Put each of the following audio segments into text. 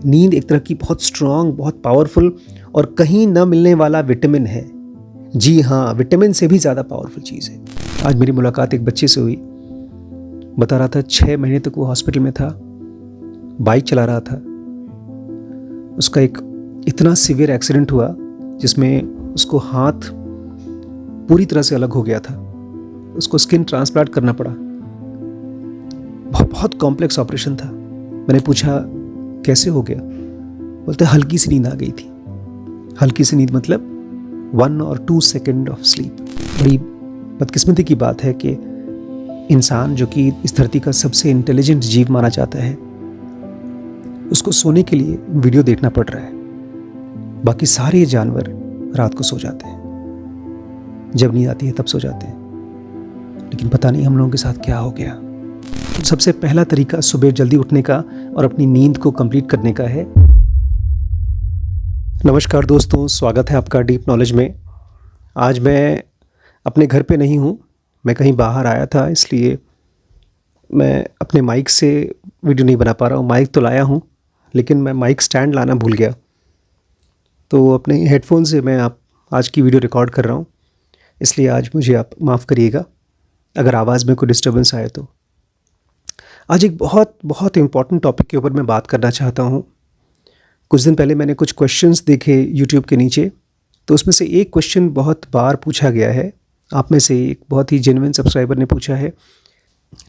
नींद एक तरह की बहुत स्ट्रांग, बहुत पावरफुल और कहीं न मिलने वाला विटामिन है। जी हाँ, विटामिन से भी ज़्यादा पावरफुल चीज़ है। आज मेरी मुलाकात एक बच्चे से हुई। बता रहा था 6 महीने तक वो हॉस्पिटल में था, बाइक चला रहा था। उसका एक इतना सीवियर एक्सीडेंट हुआ जिसमें उसको हाथ पूरी तरह से अलग हो गया था। उसको स्किन ट्रांसप्लांट करना पड़ा। बहुत कॉम्प्लेक्स ऑपरेशन था। मैंने पूछा कैसे हो गया? बोलते हल्की सी नींद आ गई थी। हल्की सी नींद मतलब 1 और 2 सेकेंड ऑफ स्लीप। बड़ी बदकिस्मती की बात है कि इंसान जो कि इस धरती का सबसे इंटेलिजेंट जीव माना जाता है, उसको सोने के लिए वीडियो देखना पड़ रहा है। बाकी सारे जानवर रात को सो जाते हैं, जब नींद आती है तब सो जाते हैं। लेकिन पता नहीं हम लोगों के साथ क्या हो गया। सबसे पहला तरीका सुबह जल्दी उठने का और अपनी नींद को कंप्लीट करने का है। नमस्कार दोस्तों, स्वागत है आपका डीप नॉलेज में। आज मैं अपने घर पे नहीं हूँ, मैं कहीं बाहर आया था, इसलिए मैं अपने माइक से वीडियो नहीं बना पा रहा हूँ। माइक तो लाया हूँ लेकिन मैं माइक स्टैंड लाना भूल गया, तो अपने हेडफोन से मैं आज की वीडियो रिकॉर्ड कर रहा हूँ। इसलिए आज मुझे आप माफ़ करिएगा अगर आवाज़ में कोई डिस्टर्बेंस आए तो। आज एक बहुत इम्पॉर्टेंट टॉपिक के ऊपर मैं बात करना चाहता हूँ। कुछ दिन पहले मैंने कुछ क्वेश्चंस देखे यूट्यूब के नीचे, तो उसमें से एक क्वेश्चन बहुत बार पूछा गया है। आप में से एक बहुत ही जेन्युइन सब्सक्राइबर ने पूछा है,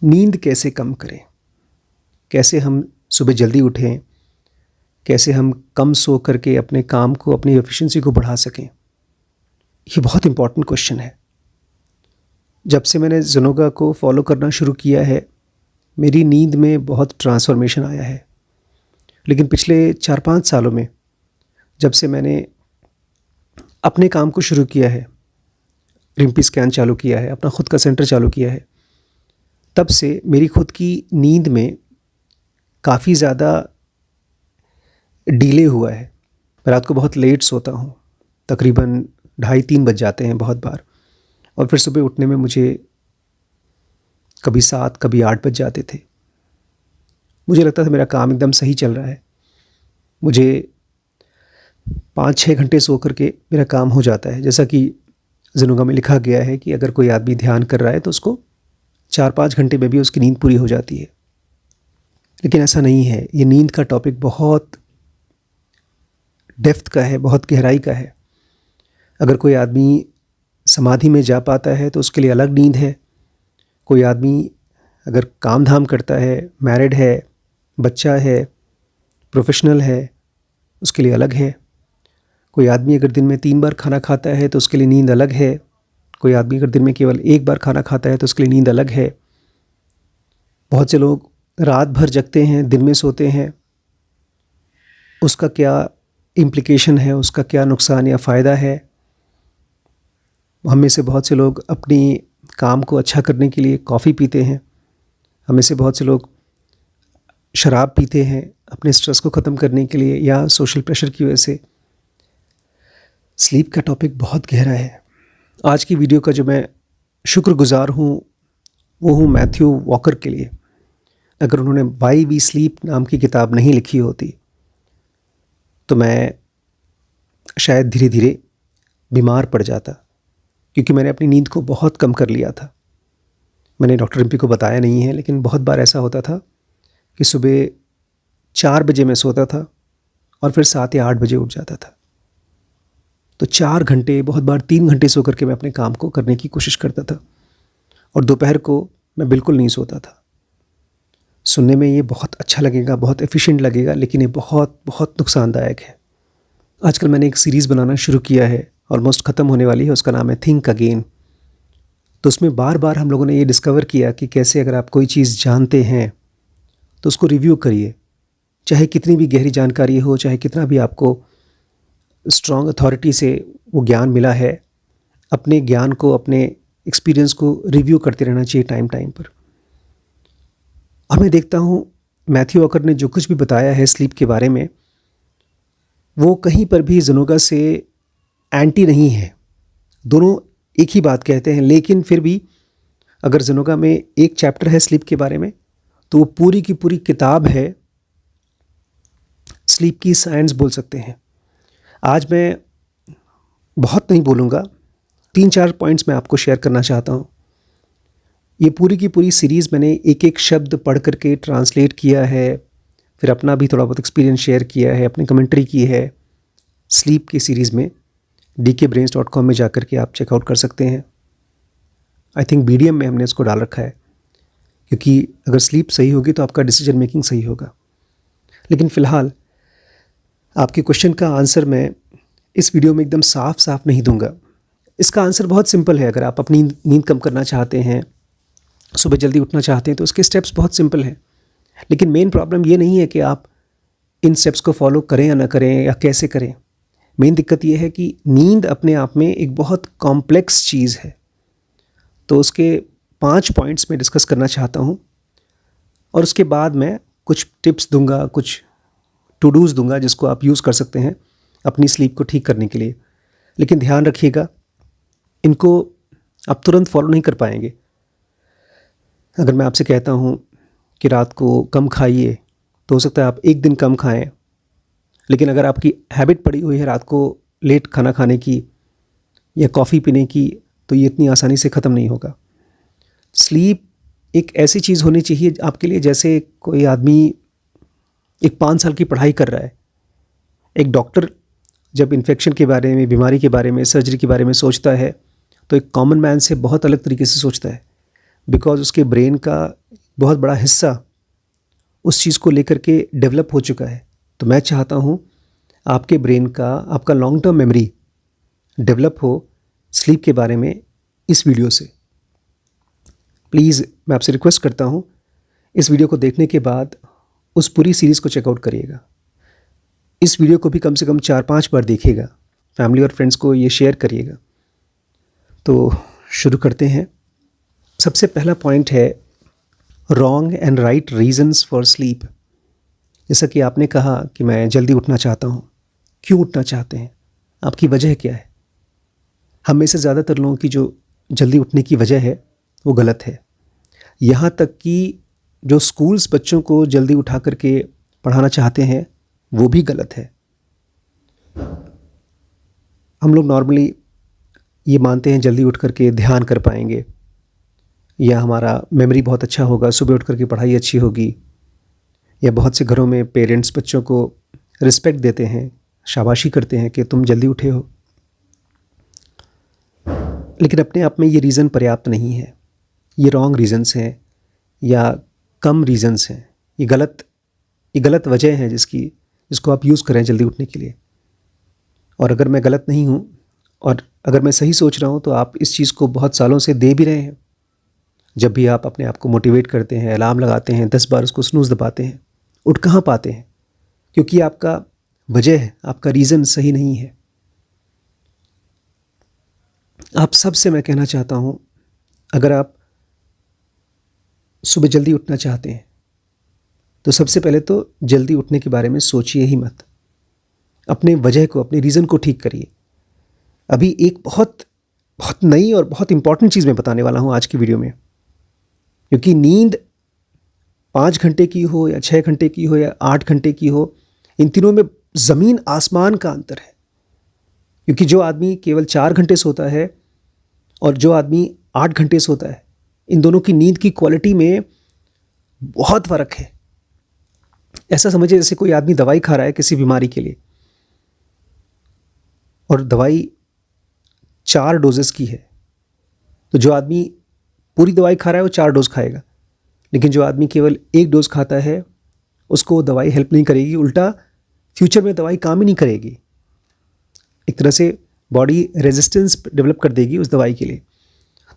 नींद कैसे कम करें, कैसे हम सुबह जल्दी उठें, कैसे हम कम सो करके अपने काम को, अपनी एफिशिएंसी को बढ़ा सकें। ये बहुत इम्पॉर्टेंट क्वेश्चन है। जब से मैंने ज़ेनोगा को फॉलो करना शुरू किया है, मेरी नींद में बहुत ट्रांसफॉर्मेशन आया है। लेकिन पिछले 4-5 सालों में जब से मैंने अपने काम को शुरू किया है, रिम्पी स्कैन चालू किया है, अपना खुद का सेंटर चालू किया है, तब से मेरी खुद की नींद में काफ़ी ज़्यादा डिले हुआ है। मैं रात को बहुत लेट सोता हूँ, तकरीबन 2:30-3 बज जाते हैं बहुत बार, और फिर सुबह उठने में मुझे कभी 7 कभी 8 बज जाते थे। मुझे लगता था मेरा काम एकदम सही चल रहा है, मुझे 5-6 घंटे सो करके मेरा काम हो जाता है। जैसा कि ज़ेनोगा में लिखा गया है कि अगर कोई आदमी ध्यान कर रहा है तो उसको 4-5 घंटे में भी उसकी नींद पूरी हो जाती है। लेकिन ऐसा नहीं है। ये नींद का टॉपिक बहुत डेप्थ का है, बहुत गहराई का है। अगर कोई आदमी समाधि में जा पाता है तो उसके लिए अलग नींद है। कोई आदमी अगर काम धाम करता है, मैरिड है, बच्चा है, प्रोफेशनल है, उसके लिए अलग है। कोई आदमी अगर दिन में 3 बार खाना खाता है तो उसके लिए नींद अलग है। कोई आदमी अगर दिन में केवल 1 बार खाना खाता है तो उसके लिए नींद अलग है। बहुत से लोग रात भर जगते हैं, दिन में सोते हैं। उसका क्या इम्प्लिकेशन है, उसका क्या नुकसान या फ़ायदा है? हम में से बहुत से लोग अपनी काम को अच्छा करने के लिए कॉफ़ी पीते हैं। हम में से बहुत से लोग शराब पीते हैं अपने स्ट्रेस को ख़त्म करने के लिए या सोशल प्रेशर की वजह से। स्लीप का टॉपिक बहुत गहरा है। आज की वीडियो का जो मैं शुक्रगुज़ार हूँ वो हूँ मैथ्यू वॉकर के लिए। अगर उन्होंने वाई वी स्लीप नाम की किताब नहीं लिखी होती तो मैं शायद धीरे धीरे बीमार पड़ जाता, क्योंकि मैंने अपनी नींद को बहुत कम कर लिया था। मैंने डॉक्टर रिम्पी को बताया नहीं है, लेकिन बहुत बार ऐसा होता था कि सुबह 4 बजे मैं सोता था और फिर 7 या 8 बजे उठ जाता था। तो 4 घंटे, बहुत बार 3 घंटे सो करके मैं अपने काम को करने की कोशिश करता था, और दोपहर को मैं बिल्कुल नहीं सोता था। सुनने में ये बहुत अच्छा लगेगा, बहुत एफिशिएंट लगेगा, लेकिन ये बहुत नुकसानदायक है। आजकल मैंने एक सीरीज़ बनाना शुरू किया है, ऑलमोस्ट ख़त्म होने वाली है। उसका नाम है थिंक अगेन। तो उसमें बार बार हम लोगों ने ये डिस्कवर किया कि कैसे अगर आप कोई चीज़ जानते हैं तो उसको रिव्यू करिए। चाहे कितनी भी गहरी जानकारी हो, चाहे कितना भी आपको स्ट्रॉन्ग अथॉरिटी से वो ज्ञान मिला है, अपने ज्ञान को, अपने एक्सपीरियंस को रिव्यू करते रहना चाहिए टाइम पर। और मैं देखता हूँ मैथ्यू वॉकर ने जो कुछ भी बताया है स्लीप के बारे में, वो कहीं पर भी ज़ेनोगा से एंटी नहीं है। दोनों एक ही बात कहते हैं, लेकिन फिर भी अगर ज़ेनोगा में एक चैप्टर है स्लीप के बारे में, तो वो पूरी की पूरी किताब है स्लीप की साइंस बोल सकते हैं। आज मैं बहुत नहीं बोलूँगा, 3-4 पॉइंट्स मैं आपको शेयर करना चाहता हूँ। ये पूरी की पूरी सीरीज़ मैंने एक एक शब्द पढ़ करके ट्रांसलेट किया है, फिर अपना भी थोड़ा बहुत एक्सपीरियंस शेयर किया है, अपनी कमेंट्री की है स्लीप की सीरीज़ में। dkbrains.com में जाकर के आप चेकआउट कर सकते हैं। आई थिंक मीडियम में हमने इसको डाल रखा है, क्योंकि अगर स्लीप सही होगी तो आपका डिसीजन मेकिंग सही होगा। लेकिन फ़िलहाल आपके क्वेश्चन का आंसर मैं इस वीडियो में एकदम साफ साफ नहीं दूंगा। इसका आंसर बहुत सिंपल है। अगर आप अपनी नींद कम करना चाहते हैं, सुबह जल्दी उठना चाहते हैं, तो उसके स्टेप्स बहुत सिंपल हैं। लेकिन मेन प्रॉब्लम ये नहीं है कि आप इन स्टेप्स को फॉलो करें या ना करें या कैसे करें। मेन दिक्कत ये है कि नींद अपने आप में एक बहुत कॉम्प्लेक्स चीज़ है। तो उसके 5 पॉइंट्स मैं डिस्कस करना चाहता हूँ, और उसके बाद मैं कुछ टिप्स दूंगा, कुछ टू डूज़ दूंगा जिसको आप यूज़ कर सकते हैं अपनी स्लीप को ठीक करने के लिए। लेकिन ध्यान रखिएगा, इनको आप तुरंत फॉलो नहीं कर पाएंगे। अगर मैं आपसे कहता हूँ कि रात को कम खाइए, तो हो सकता है आप एक दिन कम खाएं, लेकिन अगर आपकी हैबिट पड़ी हुई है रात को लेट खाना खाने की या कॉफ़ी पीने की, तो ये इतनी आसानी से ख़त्म नहीं होगा। स्लीप एक ऐसी चीज़ होनी चाहिए आपके लिए जैसे कोई आदमी एक 5 साल की पढ़ाई कर रहा है। एक डॉक्टर जब इन्फेक्शन के बारे में, बीमारी के बारे में, सर्जरी के बारे में सोचता है, तो एक कॉमन मैन से बहुत अलग तरीके से सोचता है, बिकॉज उसके ब्रेन का बहुत बड़ा हिस्सा उस चीज़ को लेकर के डेवलप हो चुका है। तो मैं चाहता हूँ आपके ब्रेन का, आपका लॉन्ग टर्म मेमोरी डेवलप हो स्लीप के बारे में इस वीडियो से। प्लीज़ मैं आपसे रिक्वेस्ट करता हूँ, इस वीडियो को देखने के बाद उस पूरी सीरीज़ को चेकआउट करिएगा। इस वीडियो को भी कम से कम 4-5 बार देखिएगा, फैमिली और फ्रेंड्स को ये शेयर करिएगा। तो शुरू करते हैं। सबसे पहला पॉइंट है wrong and right reasons for sleep. जैसा कि आपने कहा कि मैं जल्दी उठना चाहता हूँ, क्यों उठना चाहते हैं, आपकी वजह क्या है? हम में से ज़्यादातर लोगों की जो जल्दी उठने की वजह है वो गलत है। यहाँ तक कि जो स्कूल्स बच्चों को जल्दी उठा करके पढ़ाना चाहते हैं वो भी गलत है। हम लोग नॉर्मली ये मानते हैं जल्दी उठ करके ध्यान कर पाएंगे, या हमारा मेमोरी बहुत अच्छा होगा, सुबह उठ करके पढ़ाई अच्छी होगी, या बहुत से घरों में पेरेंट्स बच्चों को रिस्पेक्ट देते हैं, शाबाशी करते हैं कि तुम जल्दी उठे हो। लेकिन अपने आप में ये रीज़न पर्याप्त नहीं है। ये रॉन्ग रीजंस हैं या कम रीजंस हैं। ये गलत वजह है जिसको आप यूज़ करें जल्दी उठने के लिए। और अगर मैं गलत नहीं हूँ और अगर मैं सही सोच रहा हूँ, तो आप इस चीज़ को बहुत सालों से दे भी रहे हैं। जब भी आप अपने आप को मोटिवेट करते हैं, अलार्म लगाते हैं, 10 बार उसको स्नूज़ दबाते हैं, उठ कहाँ पाते हैं? क्योंकि आपका वजह है, आपका रीज़न सही नहीं है। आप सबसे मैं कहना चाहता हूँ, अगर आप सुबह जल्दी उठना चाहते हैं तो सबसे पहले तो जल्दी उठने के बारे में सोचिए ही मत। अपने वजह को, अपने रीज़न को ठीक करिए। अभी एक बहुत बहुत नई और बहुत इंपॉर्टेंट चीज़ मैं बताने वाला हूँ आज की वीडियो में, क्योंकि नींद 5 घंटे की हो या 6 घंटे की हो या 8 घंटे की हो, इन तीनों में ज़मीन आसमान का अंतर है। क्योंकि जो आदमी केवल 4 घंटे सोता है और जो आदमी 8 घंटे सोता है, इन दोनों की नींद की क्वालिटी में बहुत फ़र्क है। ऐसा समझिए जैसे कोई आदमी दवाई खा रहा है किसी बीमारी के लिए, और दवाई 4 डोजेस की है, तो जो आदमी पूरी दवाई खा रहा है वो 4 डोज खाएगा। लेकिन जो आदमी केवल 1 डोज खाता है, उसको वो दवाई हेल्प नहीं करेगी, उल्टा फ्यूचर में दवाई काम ही नहीं करेगी। एक तरह से बॉडी रेजिस्टेंस डेवलप कर देगी उस दवाई के लिए।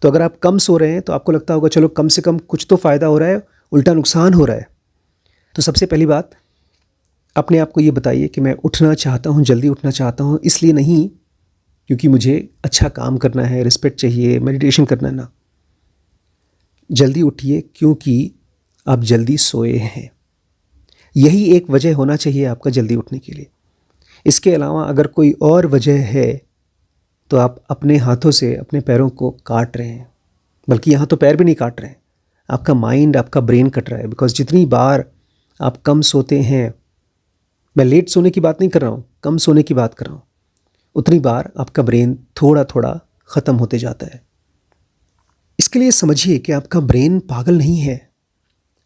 तो अगर आप कम सो रहे हैं तो आपको लगता होगा चलो कम से कम कुछ तो फ़ायदा हो रहा है, उल्टा नुकसान हो रहा है। तो सबसे पहली बात, अपने आप को ये बताइए कि मैं उठना चाहता हूँ, जल्दी उठना चाहता हूँ, इसलिए नहीं क्योंकि मुझे अच्छा काम करना है, रिस्पेक्ट चाहिए, मेडिटेशन करना है। ना, जल्दी उठिए क्योंकि आप जल्दी सोए हैं। यही एक वजह होना चाहिए आपका जल्दी उठने के लिए। इसके अलावा अगर कोई और वजह है तो आप अपने हाथों से अपने पैरों को काट रहे हैं, बल्कि यहाँ तो पैर भी नहीं काट रहे हैं, आपका माइंड, आपका ब्रेन कट रहा है। बिकॉज जितनी बार आप कम सोते हैं मैं लेट सोने की बात नहीं कर रहा हूँ, कम सोने की बात कर रहा हूँ। उतनी बार आपका ब्रेन थोड़ा थोड़ा ख़त्म होते जाता है। इसके लिए समझिए कि आपका ब्रेन पागल नहीं है।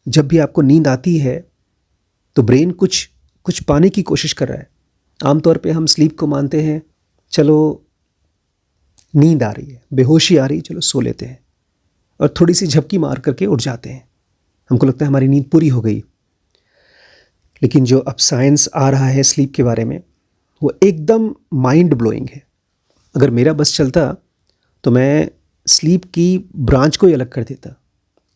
जब भी आपको नींद आती है तो ब्रेन कुछ पाने की कोशिश कर रहा है। आमतौर पे हम स्लीप को मानते हैं, चलो नींद आ रही है, बेहोशी आ रही है, चलो सो लेते हैं, और थोड़ी सी झपकी मार करके उठ जाते हैं। हमको लगता है हमारी नींद पूरी हो गई। लेकिन जो अब साइंस आ रहा है स्लीप के बारे में, वो एकदम माइंड ब्लोइंग है। अगर मेरा बस चलता तो मैं स्लीप की ब्रांच को ही अलग कर देता।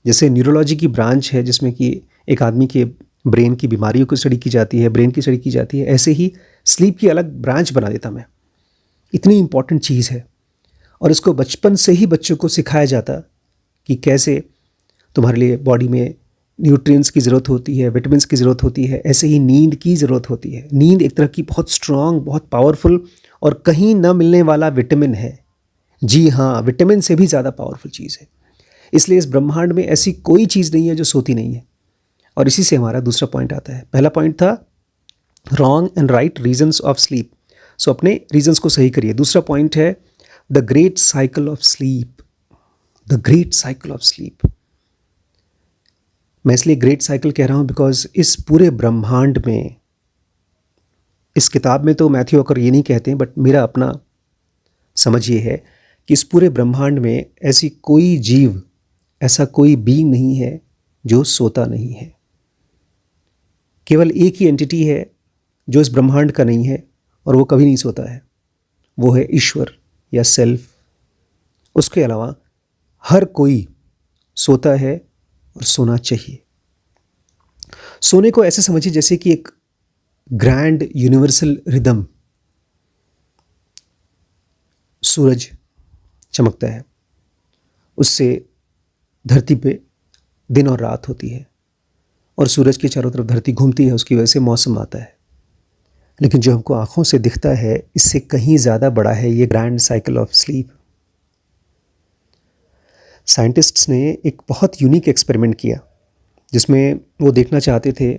जैसे न्यूरोलॉजी की ब्रांच है जिसमें कि एक आदमी के ब्रेन की बीमारियों को स्टडी की जाती है, ब्रेन की स्टडी की जाती है, ऐसे ही स्लीप की अलग ब्रांच बना देता मैं। इतनी इम्पॉर्टेंट चीज़ है, और इसको बचपन से ही बच्चों को सिखाया जाता कि कैसे तुम्हारे लिए बॉडी में न्यूट्रिएंट्स की ज़रूरत होती है, विटामिन्स की ज़रूरत होती है, ऐसे ही नींद की ज़रूरत होती है। नींद एक तरह की बहुत स्ट्रॉन्ग, बहुत पावरफुल और कहीं न मिलने वाला विटामिन है। जी हाँ, विटामिन से भी ज़्यादा पावरफुल चीज़ है। इसलिए इस ब्रह्मांड में ऐसी कोई चीज़ नहीं है जो सोती नहीं है। और इसी से हमारा दूसरा पॉइंट आता है। पहला पॉइंट था wrong and right reasons of sleep. So अपने रीजंस को सही करिए। दूसरा पॉइंट है the great cycle of sleep. The great cycle of sleep. मैं इसलिए ग्रेट साइकिल कह रहा हूँ बिकॉज इस पूरे ब्रह्मांड में, इस किताब में तो मैथ्यू वॉकर ये नहीं कहते हैं, बट मेरा अपना समझ ये है कि इस पूरे ब्रह्मांड में ऐसी कोई जीव, ऐसा कोई बीइंग नहीं है जो सोता नहीं है। केवल एक ही एंटिटी है जो इस ब्रह्मांड का नहीं है और वो कभी नहीं सोता है, वो है ईश्वर या सेल्फ। उसके अलावा हर कोई सोता है और सोना चाहिए। सोने को ऐसे समझिए जैसे कि एक ग्रैंड यूनिवर्सल रिदम। सूरज चमकता है, उससे धरती पे दिन और रात होती है, और सूरज के चारों तरफ धरती घूमती है, उसकी वजह से मौसम आता है। लेकिन जो हमको आँखों से दिखता है, इससे कहीं ज़्यादा बड़ा है ये grand cycle of sleep. Scientists ने एक बहुत यूनिक एक्सपेरिमेंट किया जिसमें वो देखना चाहते थे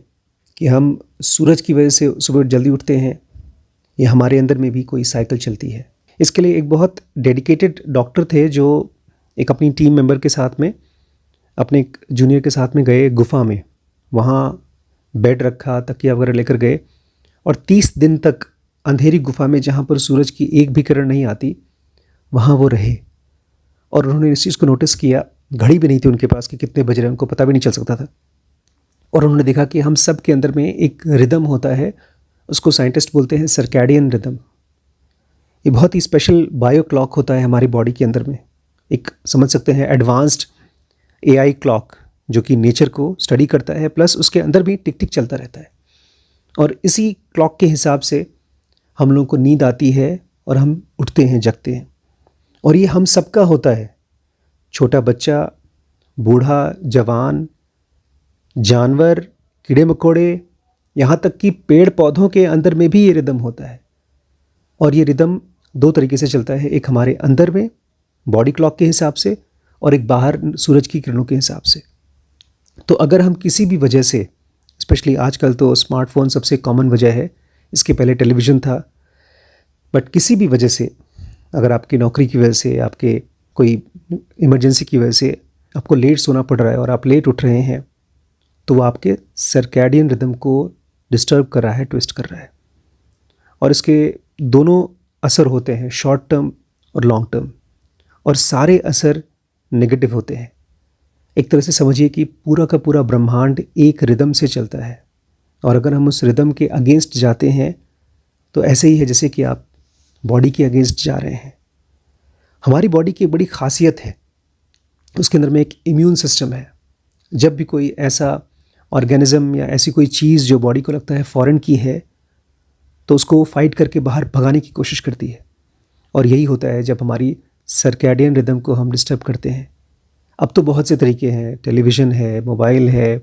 कि हम सूरज की वजह से सुबह जल्दी उठते हैं या हमारे अंदर में भी कोई साइकिल चलती है। इसके लिए एक बहुत डेडिकेटेड डॉक्टर थे जो एक अपनी टीम मेंबर के साथ में, अपने एक जूनियर के साथ में गए गुफा में। वहाँ बेड रखा, तकिया वगैरह लेकर गए, और 30 दिन तक अंधेरी गुफा में जहाँ पर सूरज की एक भी किरण नहीं आती, वहाँ वो रहे। और उन्होंने इस चीज़ को नोटिस किया, घड़ी भी नहीं थी उनके पास कि कितने बज रहे हैं, उनको पता भी नहीं चल सकता था। और उन्होंने देखा कि हम सब के अंदर में एक रिदम होता है, उसको साइंटिस्ट बोलते हैं सर्कैडियन रिदम। ये बहुत ही स्पेशल बायो क्लॉक होता है हमारी बॉडी के अंदर में, एक समझ सकते हैं एडवांस्ड AI क्लॉक जो कि नेचर को स्टडी करता है, प्लस उसके अंदर भी टिक टिक चलता रहता है। और इसी क्लॉक के हिसाब से हम लोगों को नींद आती है और हम उठते हैं, जगते हैं। और ये हम सबका होता है, छोटा बच्चा, बूढ़ा, जवान, जानवर, कीड़े मकोड़े, यहाँ तक कि पेड़ पौधों के अंदर में भी ये रिदम होता है। और ये रिदम दो तरीके से चलता है, एक हमारे अंदर में बॉडी क्लॉक के हिसाब से, और एक बाहर सूरज की किरणों के हिसाब से। तो अगर हम किसी भी वजह से, स्पेशली आजकल तो स्मार्टफोन सबसे कॉमन वजह है, इसके पहले टेलीविज़न था, बट किसी भी वजह से, अगर आपकी नौकरी की वजह से, आपके कोई इमरजेंसी की वजह से आपको लेट सोना पड़ रहा है और आप लेट उठ रहे हैं, तो वो आपके सर्कैडियन रिदम को डिस्टर्ब कर रहा है, ट्विस्ट कर रहा है। और इसके दोनों असर होते हैं, शॉर्ट टर्म और लॉन्ग टर्म, और सारे असर नेगेटिव होते हैं। एक तरह से समझिए कि पूरा का पूरा ब्रह्मांड एक रिदम से चलता है, और अगर हम उस रिदम के अगेंस्ट जाते हैं तो ऐसे ही है जैसे कि आप बॉडी के अगेंस्ट जा रहे हैं। हमारी बॉडी की एक बड़ी खासियत है, उसके अंदर में एक इम्यून सिस्टम है। जब भी कोई ऐसा ऑर्गेनिज्म या ऐसी कोई चीज़ जो बॉडी को लगता है फॉरेन की है, तो उसको फाइट करके बाहर भगाने की कोशिश करती है। और यही होता है जब हमारी सर्कैडियन रिदम को हम डिस्टर्ब करते हैं। अब तो बहुत से तरीके हैं, टेलीविज़न है, मोबाइल है,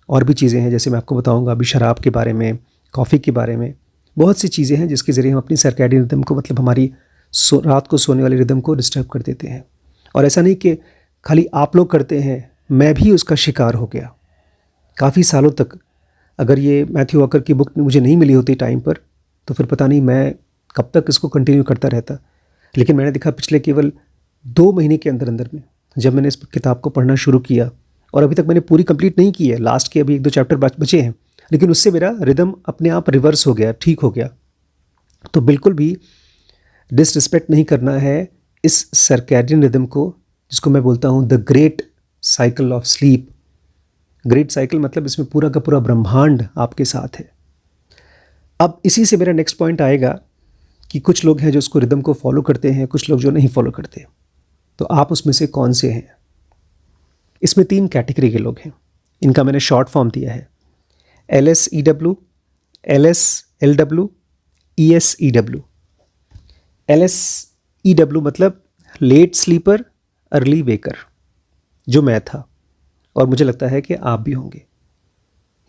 और भी चीज़ें हैं, जैसे मैं आपको बताऊंगा अभी शराब के बारे में, कॉफ़ी के बारे में। बहुत सी चीज़ें हैं जिसके ज़रिए हम अपनी सर्कैडियन रिदम को, मतलब हमारी रात को सोने वाली रिदम को डिस्टर्ब कर देते हैं। और ऐसा नहीं कि खाली आप लोग करते हैं, मैं भी उसका शिकार हो गया। काफ़ी सालों तक अगर ये मैथ्यू वॉकर की बुक मुझे नहीं मिली होती टाइम पर तो फिर पता नहीं मैं कब तक इसको कंटिन्यू करता रहता। लेकिन मैंने देखा पिछले केवल 2 महीने के अंदर अंदर में जब मैंने इस किताब को पढ़ना शुरू किया, और अभी तक मैंने पूरी कंप्लीट नहीं की है, लास्ट के अभी 1-2 चैप्टर बचे हैं, लेकिन उससे मेरा रिदम अपने आप रिवर्स हो गया, ठीक हो गया। तो बिल्कुल भी डिसरिस्पेक्ट नहीं करना है इस सर्कैडियन रिदम को, जिसको मैं बोलता हूँ the great cycle of sleep. Great cycle मतलब इसमें पूरा का पूरा ब्रह्मांड आपके साथ है। अब इसी से मेरा नेक्स्ट पॉइंट आएगा कि कुछ लोग हैं जो उसको रिदम को फॉलो करते हैं, कुछ लोग जो नहीं फॉलो करते। तो आप उसमें से कौन से हैं? इसमें 3 कैटेगरी के लोग हैं, इनका मैंने शॉर्ट फॉर्म दिया है LSEW, LSLW, ESEW। LSEW मतलब लेट स्लीपर अर्ली वेकर, जो मैं था और मुझे लगता है कि आप भी होंगे,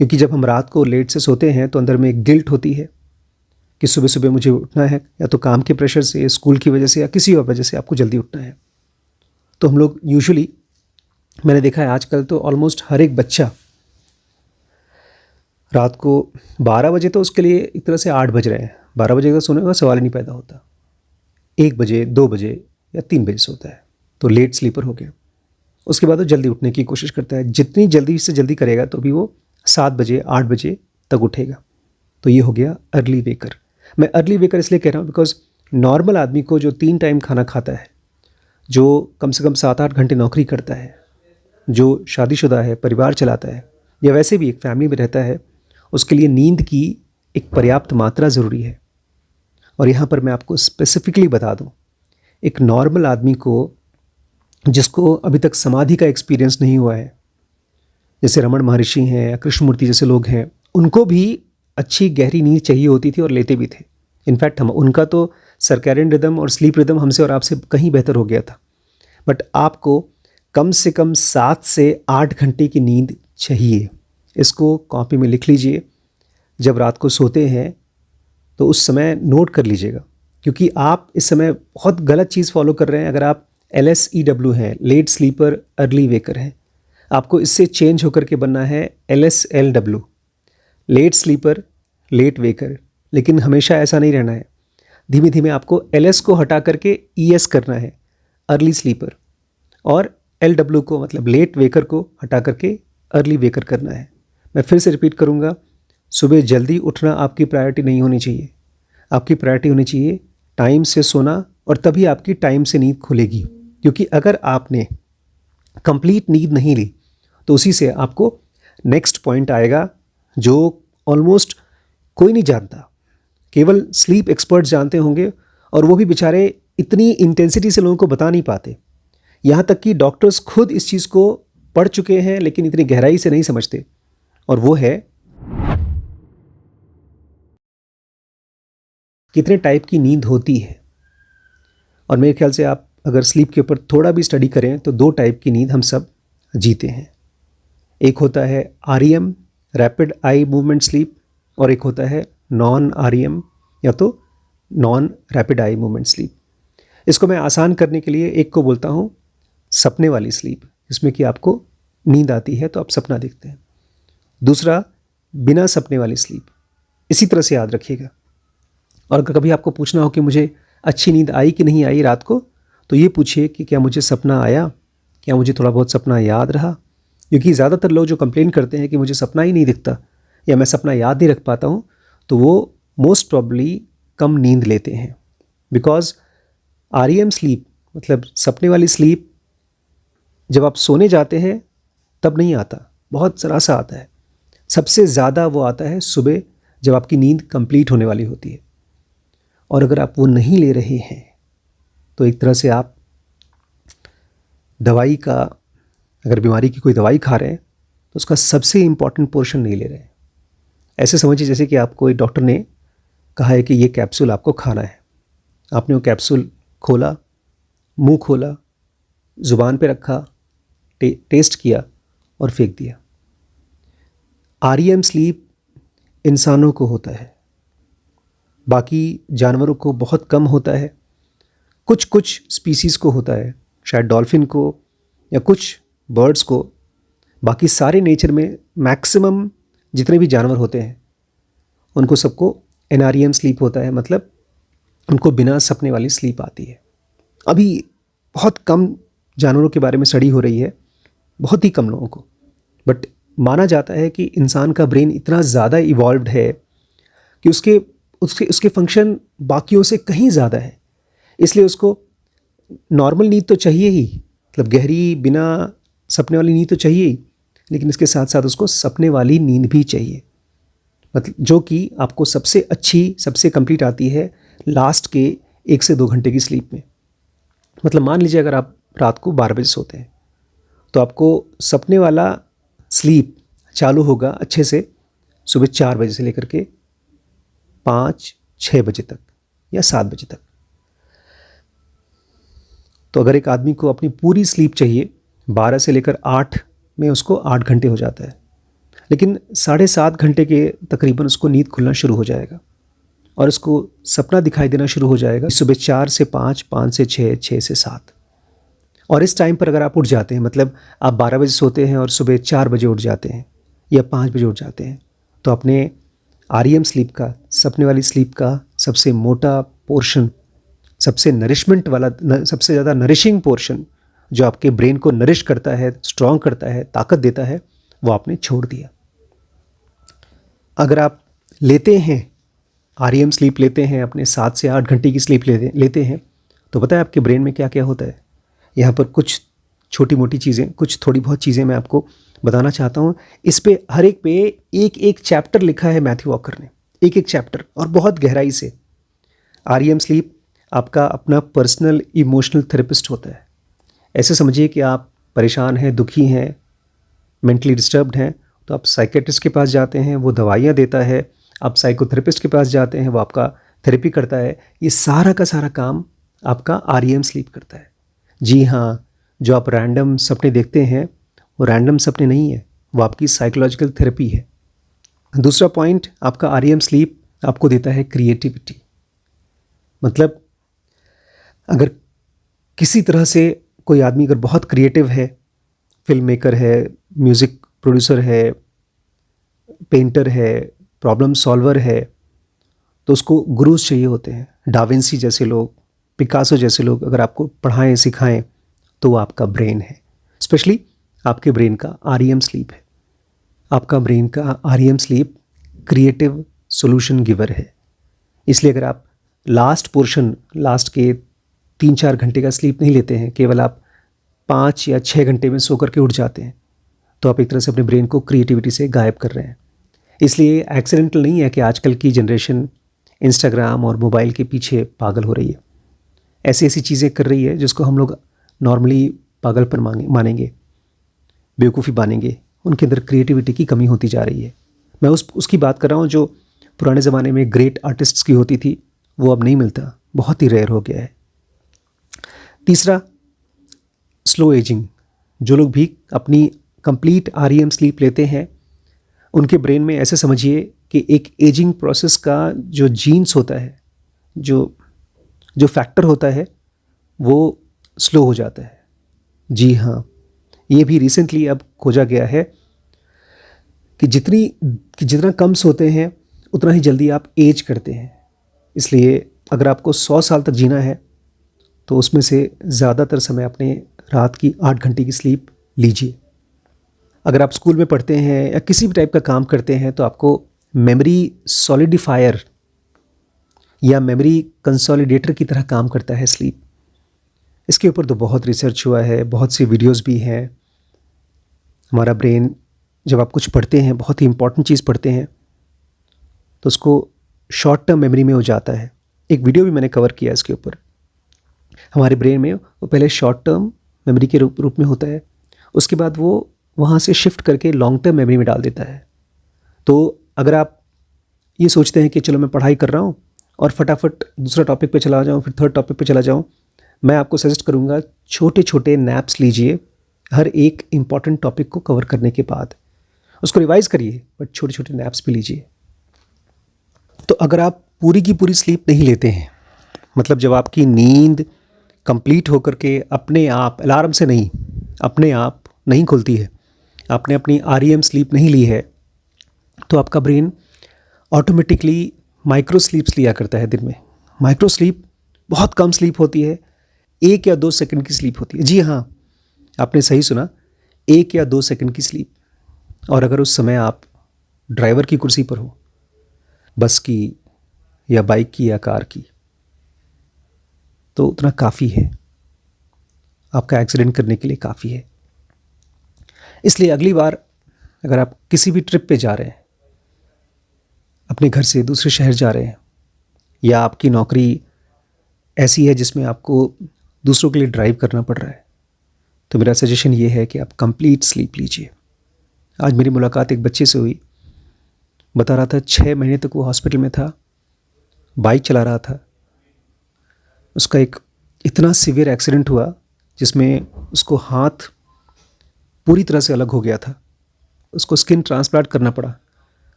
क्योंकि जब हम रात को लेट से सोते हैं तो अंदर में एक गिल्ट होती है कि सुबह सुबह मुझे उठना है, या तो काम के प्रेशर से, स्कूल की वजह से, या किसी और वजह से आपको जल्दी उठना है। तो हम लोग यूजुअली, मैंने देखा है आजकल तो ऑलमोस्ट हर एक बच्चा रात को 12 बजे, तो उसके लिए एक तरह से 8 बज रहे हैं, 12 बजे का सोने का सवाल ही नहीं पैदा होता, 1 बजे 2 बजे या 3 बजे सोता है, तो लेट स्लीपर हो गया। उसके बाद वो जल्दी उठने की कोशिश करता है, जितनी जल्दी से जल्दी करेगा तो भी वो 7 बजे 8 बजे तक उठेगा। तो ये हो गया अर्ली वेकर। मैं अर्ली वेकर इसलिए कह रहा हूँ बिकॉज नॉर्मल आदमी को जो 3 टाइम खाना खाता है, जो कम से कम 7-8 घंटे नौकरी करता है, जो शादीशुदा है, परिवार चलाता है, या वैसे भी एक फैमिली में रहता है, उसके लिए नींद की एक पर्याप्त मात्रा ज़रूरी है। और यहाँ पर मैं आपको स्पेसिफिकली बता दूँ, एक नॉर्मल आदमी को जिसको अभी तक समाधि का एक्सपीरियंस नहीं हुआ है, जैसे रमण महर्षि हैं या कृष्णमूर्ति जैसे लोग हैं, उनको भी अच्छी गहरी नींद चाहिए होती थी और लेते भी थे। इनफैक्ट हम उनका तो सर्कैडियन रिदम और स्लीप रिदम हमसे और आपसे कहीं बेहतर हो गया था। बट आपको कम से कम 7 से 8 घंटे की नींद चाहिए। इसको कॉपी में लिख लीजिए, जब रात को सोते हैं तो उस समय नोट कर लीजिएगा, क्योंकि आप इस समय बहुत गलत चीज़ फॉलो कर रहे हैं। अगर आप LSEW हैं, लेट स्लीपर अर्ली वेकर हैं, आपको इससे चेंज होकर के बनना है LSLW, late sleeper late waker. लेकिन हमेशा ऐसा नहीं रहना है, धीमे धीमे आपको LS को हटा करके ES करना है, अर्ली स्लीपर, और LW को मतलब लेट वेकर को हटा करके अर्ली वेकर करना है। मैं फिर से रिपीट करूँगा, सुबह जल्दी उठना आपकी प्रायोरिटी नहीं होनी चाहिए। आपकी प्रायोरिटी होनी चाहिए टाइम से सोना, और तभी आपकी टाइम से नींद खुलेगी। क्योंकि अगर आपने कंप्लीट नींद नहीं ली तो उसी से आपको नेक्स्ट पॉइंट आएगा, जो ऑलमोस्ट कोई नहीं जानता, केवल स्लीप एक्सपर्ट जानते होंगे, और वो भी बेचारे इतनी इंटेंसिटी से लोगों को बता नहीं पाते। यहाँ तक कि डॉक्टर्स खुद इस चीज़ को पढ़ चुके हैं लेकिन इतनी गहराई से नहीं समझते, और वो है कितने टाइप की नींद होती है। और मेरे ख्याल से आप अगर स्लीप के ऊपर थोड़ा भी स्टडी करें तो 2 टाइप की नींद हम सब जीते हैं। एक होता है REM, rapid eye movement sleep, और एक होता है नॉन REM या तो non rapid eye movement sleep. इसको मैं आसान करने के लिए एक को बोलता हूँ सपने वाली स्लीप, जिसमें कि आपको नींद आती है तो आप सपना देखते हैं। दूसरा बिना सपने वाली स्लीप। इसी तरह से याद रखिएगा। और अगर कभी आपको पूछना हो कि मुझे अच्छी नींद आई कि नहीं आई रात को, तो ये पूछिए कि क्या मुझे सपना आया, क्या मुझे थोड़ा बहुत सपना याद रहा। क्योंकि ज़्यादातर लोग जो कंप्लेन करते हैं कि मुझे सपना ही नहीं दिखता या मैं सपना याद नहीं रख पाता हूँ, तो वो मोस्ट प्रॉब्ली कम नींद लेते हैं। बिकॉज REM स्लीप मतलब सपने वाली स्लीप जब आप सोने जाते हैं तब नहीं आता, बहुत ज़रा सा आता है। सबसे ज़्यादा वो आता है सुबह जब आपकी नींद कंप्लीट होने वाली होती है। और अगर आप वो नहीं ले रहे हैं तो एक तरह से आप दवाई का, अगर बीमारी की कोई दवाई खा रहे हैं तो उसका सबसे इम्पॉर्टेंट पोर्शन नहीं ले रहे हैं। ऐसे समझिए जैसे कि आपको एक डॉक्टर ने कहा है कि ये कैप्सूल आपको खाना है, आपने वो कैप्सूल खोला, मुंह खोला, ज़ुबान पे रखा, टेस्ट किया और फेंक दिया। REM स्लीप इंसानों को होता है, बाकी जानवरों को बहुत कम होता है, कुछ कुछ स्पीसीज़ को होता है, शायद डॉल्फिन को या कुछ बर्ड्स को। बाकी सारे नेचर में मैक्सिमम जितने भी जानवर होते हैं उनको सबको NREM स्लीप होता है, मतलब उनको बिना सपने वाली स्लीप आती है। अभी बहुत कम जानवरों के बारे में स्टडी हो रही है, बहुत ही कम लोगों को, बट माना जाता है कि इंसान का ब्रेन इतना ज़्यादा इवॉल्व्ड है कि उसके फंक्शन बाकियों से कहीं ज़्यादा है, इसलिए उसको नॉर्मल नींद तो चाहिए ही, मतलब गहरी बिना सपने वाली नींद तो चाहिए ही, लेकिन इसके साथ साथ उसको सपने वाली नींद भी चाहिए, मतलब जो कि आपको सबसे अच्छी, सबसे कंप्लीट आती है लास्ट के 1 से 2 घंटे की स्लीप में। मतलब मान लीजिए अगर आप रात को 12 बजे सोते हैं तो आपको सपने वाला स्लीप चालू होगा अच्छे से सुबह 4 बजे से लेकर के 5-6 बजे तक या 7 बजे तक। तो अगर एक आदमी को अपनी पूरी स्लीप चाहिए 12 से लेकर 8 में, उसको 8 घंटे हो जाता है, लेकिन 7.5 घंटे के तकरीबन उसको नींद खुलना शुरू हो जाएगा और उसको सपना दिखाई देना शुरू हो जाएगा सुबह 4 से 5, 5 से 6, 6 से 7। और इस टाइम पर अगर आप उठ जाते हैं, मतलब आप 12 बजे सोते हैं और सुबह 4 बजे उठ जाते हैं या 5 बजे उठ जाते हैं, तो अपने REM स्लीप का, सपने वाली स्लीप का सबसे मोटा पोर्शन, सबसे नरिशमेंट वाला, सबसे ज़्यादा नरिशिंग पोर्शन जो आपके ब्रेन को नरिश करता है, स्ट्रॉन्ग करता है, ताकत देता है, वो आपने छोड़ दिया। अगर आप लेते हैं REM स्लीप, लेते हैं अपने 7 से 8 घंटे की स्लीप लेते हैं, तो पता है आपके ब्रेन में क्या क्या होता है। यहाँ पर कुछ छोटी मोटी चीज़ें, कुछ थोड़ी बहुत चीज़ें मैं आपको बताना चाहता हूँ। इस पे हर एक पे एक एक चैप्टर लिखा है मैथ्यू वॉकर ने, एक एक चैप्टर, और बहुत गहराई से। REM स्लीप आपका अपना पर्सनल इमोशनल थेरेपिस्ट होता है। ऐसे समझिए कि आप परेशान हैं, दुखी हैं, मेंटली डिस्टर्ब्ड हैं, तो आप साइकेट्रिस्ट के पास जाते हैं, वो दवाइयाँ देता है। आप साइकोथेरेपिस्ट के पास जाते हैं, वो आपका थेरेपी करता है। ये सारा का सारा काम आपका REM स्लीप करता है। जी हाँ, जो आप रैंडम सपने देखते हैं वो रैंडम सपने नहीं है, वो आपकी साइकोलॉजिकल थेरेपी है। दूसरा पॉइंट, आपका REM स्लीप आपको देता है क्रिएटिविटी। मतलब अगर किसी तरह से कोई आदमी अगर बहुत क्रिएटिव है, फिल्म मेकर है, म्यूज़िक प्रोड्यूसर है, पेंटर है, प्रॉब्लम सॉल्वर है, तो उसको गुरुज चाहिए होते हैं। डाविंसी जैसे लोग, पिकासो जैसे लोग अगर आपको पढ़ाएं, सिखाएं, तो वो आपका ब्रेन है। स्पेशली आपके ब्रेन का REM स्लीप है। आपका ब्रेन का REM sleep creative solution giver है। इसलिए अगर आप लास्ट पोर्शन, लास्ट के 3-4 घंटे का स्लीप नहीं लेते हैं, केवल आप 5 या 6 घंटे में सो करके उठ जाते हैं, तो आप एक तरह से अपने ब्रेन को क्रिएटिविटी से गायब कर रहे हैं। इसलिए एक्सीडेंटल नहीं है कि आजकल की जनरेशन इंस्टाग्राम और मोबाइल के पीछे पागल हो रही है, ऐसी ऐसी चीज़ें कर रही है जिसको हम लोग नॉर्मली पागलपन मानेंगे, बेवकूफ़ी मानेंगे। उनके अंदर क्रिएटिविटी की कमी होती जा रही है। मैं उसकी बात कर रहा हूँ जो पुराने ज़माने में ग्रेट आर्टिस्ट्स की होती थी, वो अब नहीं मिलता, बहुत ही रेयर हो गया है। तीसरा, स्लो एजिंग। जो लोग भी अपनी कंप्लीट REM स्लीप लेते हैं, उनके ब्रेन में ऐसे समझिए कि एक एजिंग प्रोसेस का जो जीन्स होता है, जो फैक्टर होता है, वो स्लो हो जाता है। जी हाँ, ये भी रिसेंटली अब खोजा गया है कि जितना कम सोते हैं उतना ही जल्दी आप एज करते हैं। इसलिए अगर आपको 100 साल तक जीना है तो उसमें से ज़्यादातर समय अपने रात की 8 घंटे की स्लीप लीजिए। अगर आप स्कूल में पढ़ते हैं या किसी भी टाइप का काम करते हैं तो आपको मेमोरी सॉलिडिफायर या मेमोरी कंसोलिडेटर की तरह काम करता है स्लीप। इसके ऊपर तो बहुत रिसर्च हुआ है, बहुत सी वीडियोस भी हैं। हमारा ब्रेन, जब आप कुछ पढ़ते हैं, बहुत ही इंपॉर्टेंट चीज़ पढ़ते हैं, तो उसको शॉर्ट टर्म मेमोरी में हो जाता है। एक वीडियो भी मैंने कवर किया इसके ऊपर। हमारे ब्रेन में वो पहले शॉर्ट टर्म मेमोरी के रूप में होता है, उसके बाद वो वहाँ से शिफ्ट करके लॉन्ग टर्म मेमोरी में डाल देता है। तो अगर आप ये सोचते हैं कि चलो मैं पढ़ाई कर रहा हूँ और फटाफट दूसरा टॉपिक पे चला जाऊँ, फिर थर्ड टॉपिक पे चला जाऊँ, मैं आपको सजेस्ट करूँगा छोटे छोटे नैप्स लीजिए हर एक इम्पॉर्टेंट टॉपिक को कवर करने के बाद। उसको रिवाइज़ करिए, बट छोटे छोटे नैप्स भी लीजिए। तो अगर आप पूरी की पूरी स्लीप नहीं लेते हैं, मतलब जब आपकी नींद कंप्लीट होकर के अपने आप, अलार्म से नहीं, अपने आप नहीं खुलती है, आपने अपनी REM स्लीप नहीं ली है, तो आपका ब्रेन ऑटोमेटिकली माइक्रो स्लीप्स लिया करता है दिन में। माइक्रो स्लीप बहुत कम स्लीप होती है, 1 या 2 सेकंड की स्लीप होती है। जी हाँ, आपने सही सुना, 1 या 2 सेकंड की स्लीप। और अगर उस समय आप ड्राइवर की कुर्सी पर हो, बस की या बाइक की या कार की, तो उतना काफ़ी है, आपका एक्सीडेंट करने के लिए काफ़ी है। इसलिए अगली बार अगर आप किसी भी ट्रिप पे जा रहे हैं, अपने घर से दूसरे शहर जा रहे हैं, या आपकी नौकरी ऐसी है जिसमें आपको दूसरों के लिए ड्राइव करना पड़ रहा है, तो मेरा सजेशन ये है कि आप कंप्लीट स्लीप लीजिए। आज मेरी मुलाकात एक बच्चे से हुई, बता रहा था 6 महीने तक वो हॉस्पिटल में था, बाइक चला रहा था। उसका एक इतना सीवियर एक्सीडेंट हुआ जिसमें उसको हाथ पूरी तरह से अलग हो गया था, उसको स्किन ट्रांसप्लांट करना पड़ा।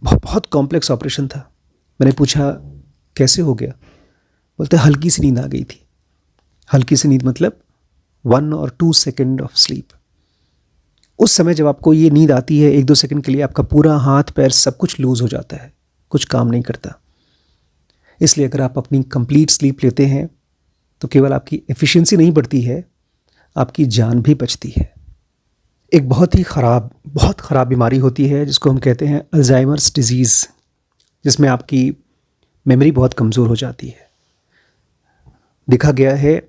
बहुत कॉम्प्लेक्स ऑपरेशन था। मैंने पूछा कैसे हो गया? बोलते हल्की सी नींद आ गई थी। हल्की सी नींद मतलब 1 और 2 सेकेंड ऑफ स्लीप। उस समय जब आपको ये नींद आती है 1-2 सेकंड के लिए, आपका पूरा हाथ पैर सब कुछ लूज हो जाता है, कुछ काम नहीं करता। इसलिए अगर आप अपनी कंप्लीट स्लीप लेते हैं तो केवल आपकी एफिशिएंसी नहीं बढ़ती है, आपकी जान भी बचती है। एक बहुत ख़राब बीमारी होती है जिसको हम कहते हैं अल्जाइमर्स डिजीज़, जिसमें आपकी मेमोरी बहुत कमज़ोर हो जाती है। देखा गया है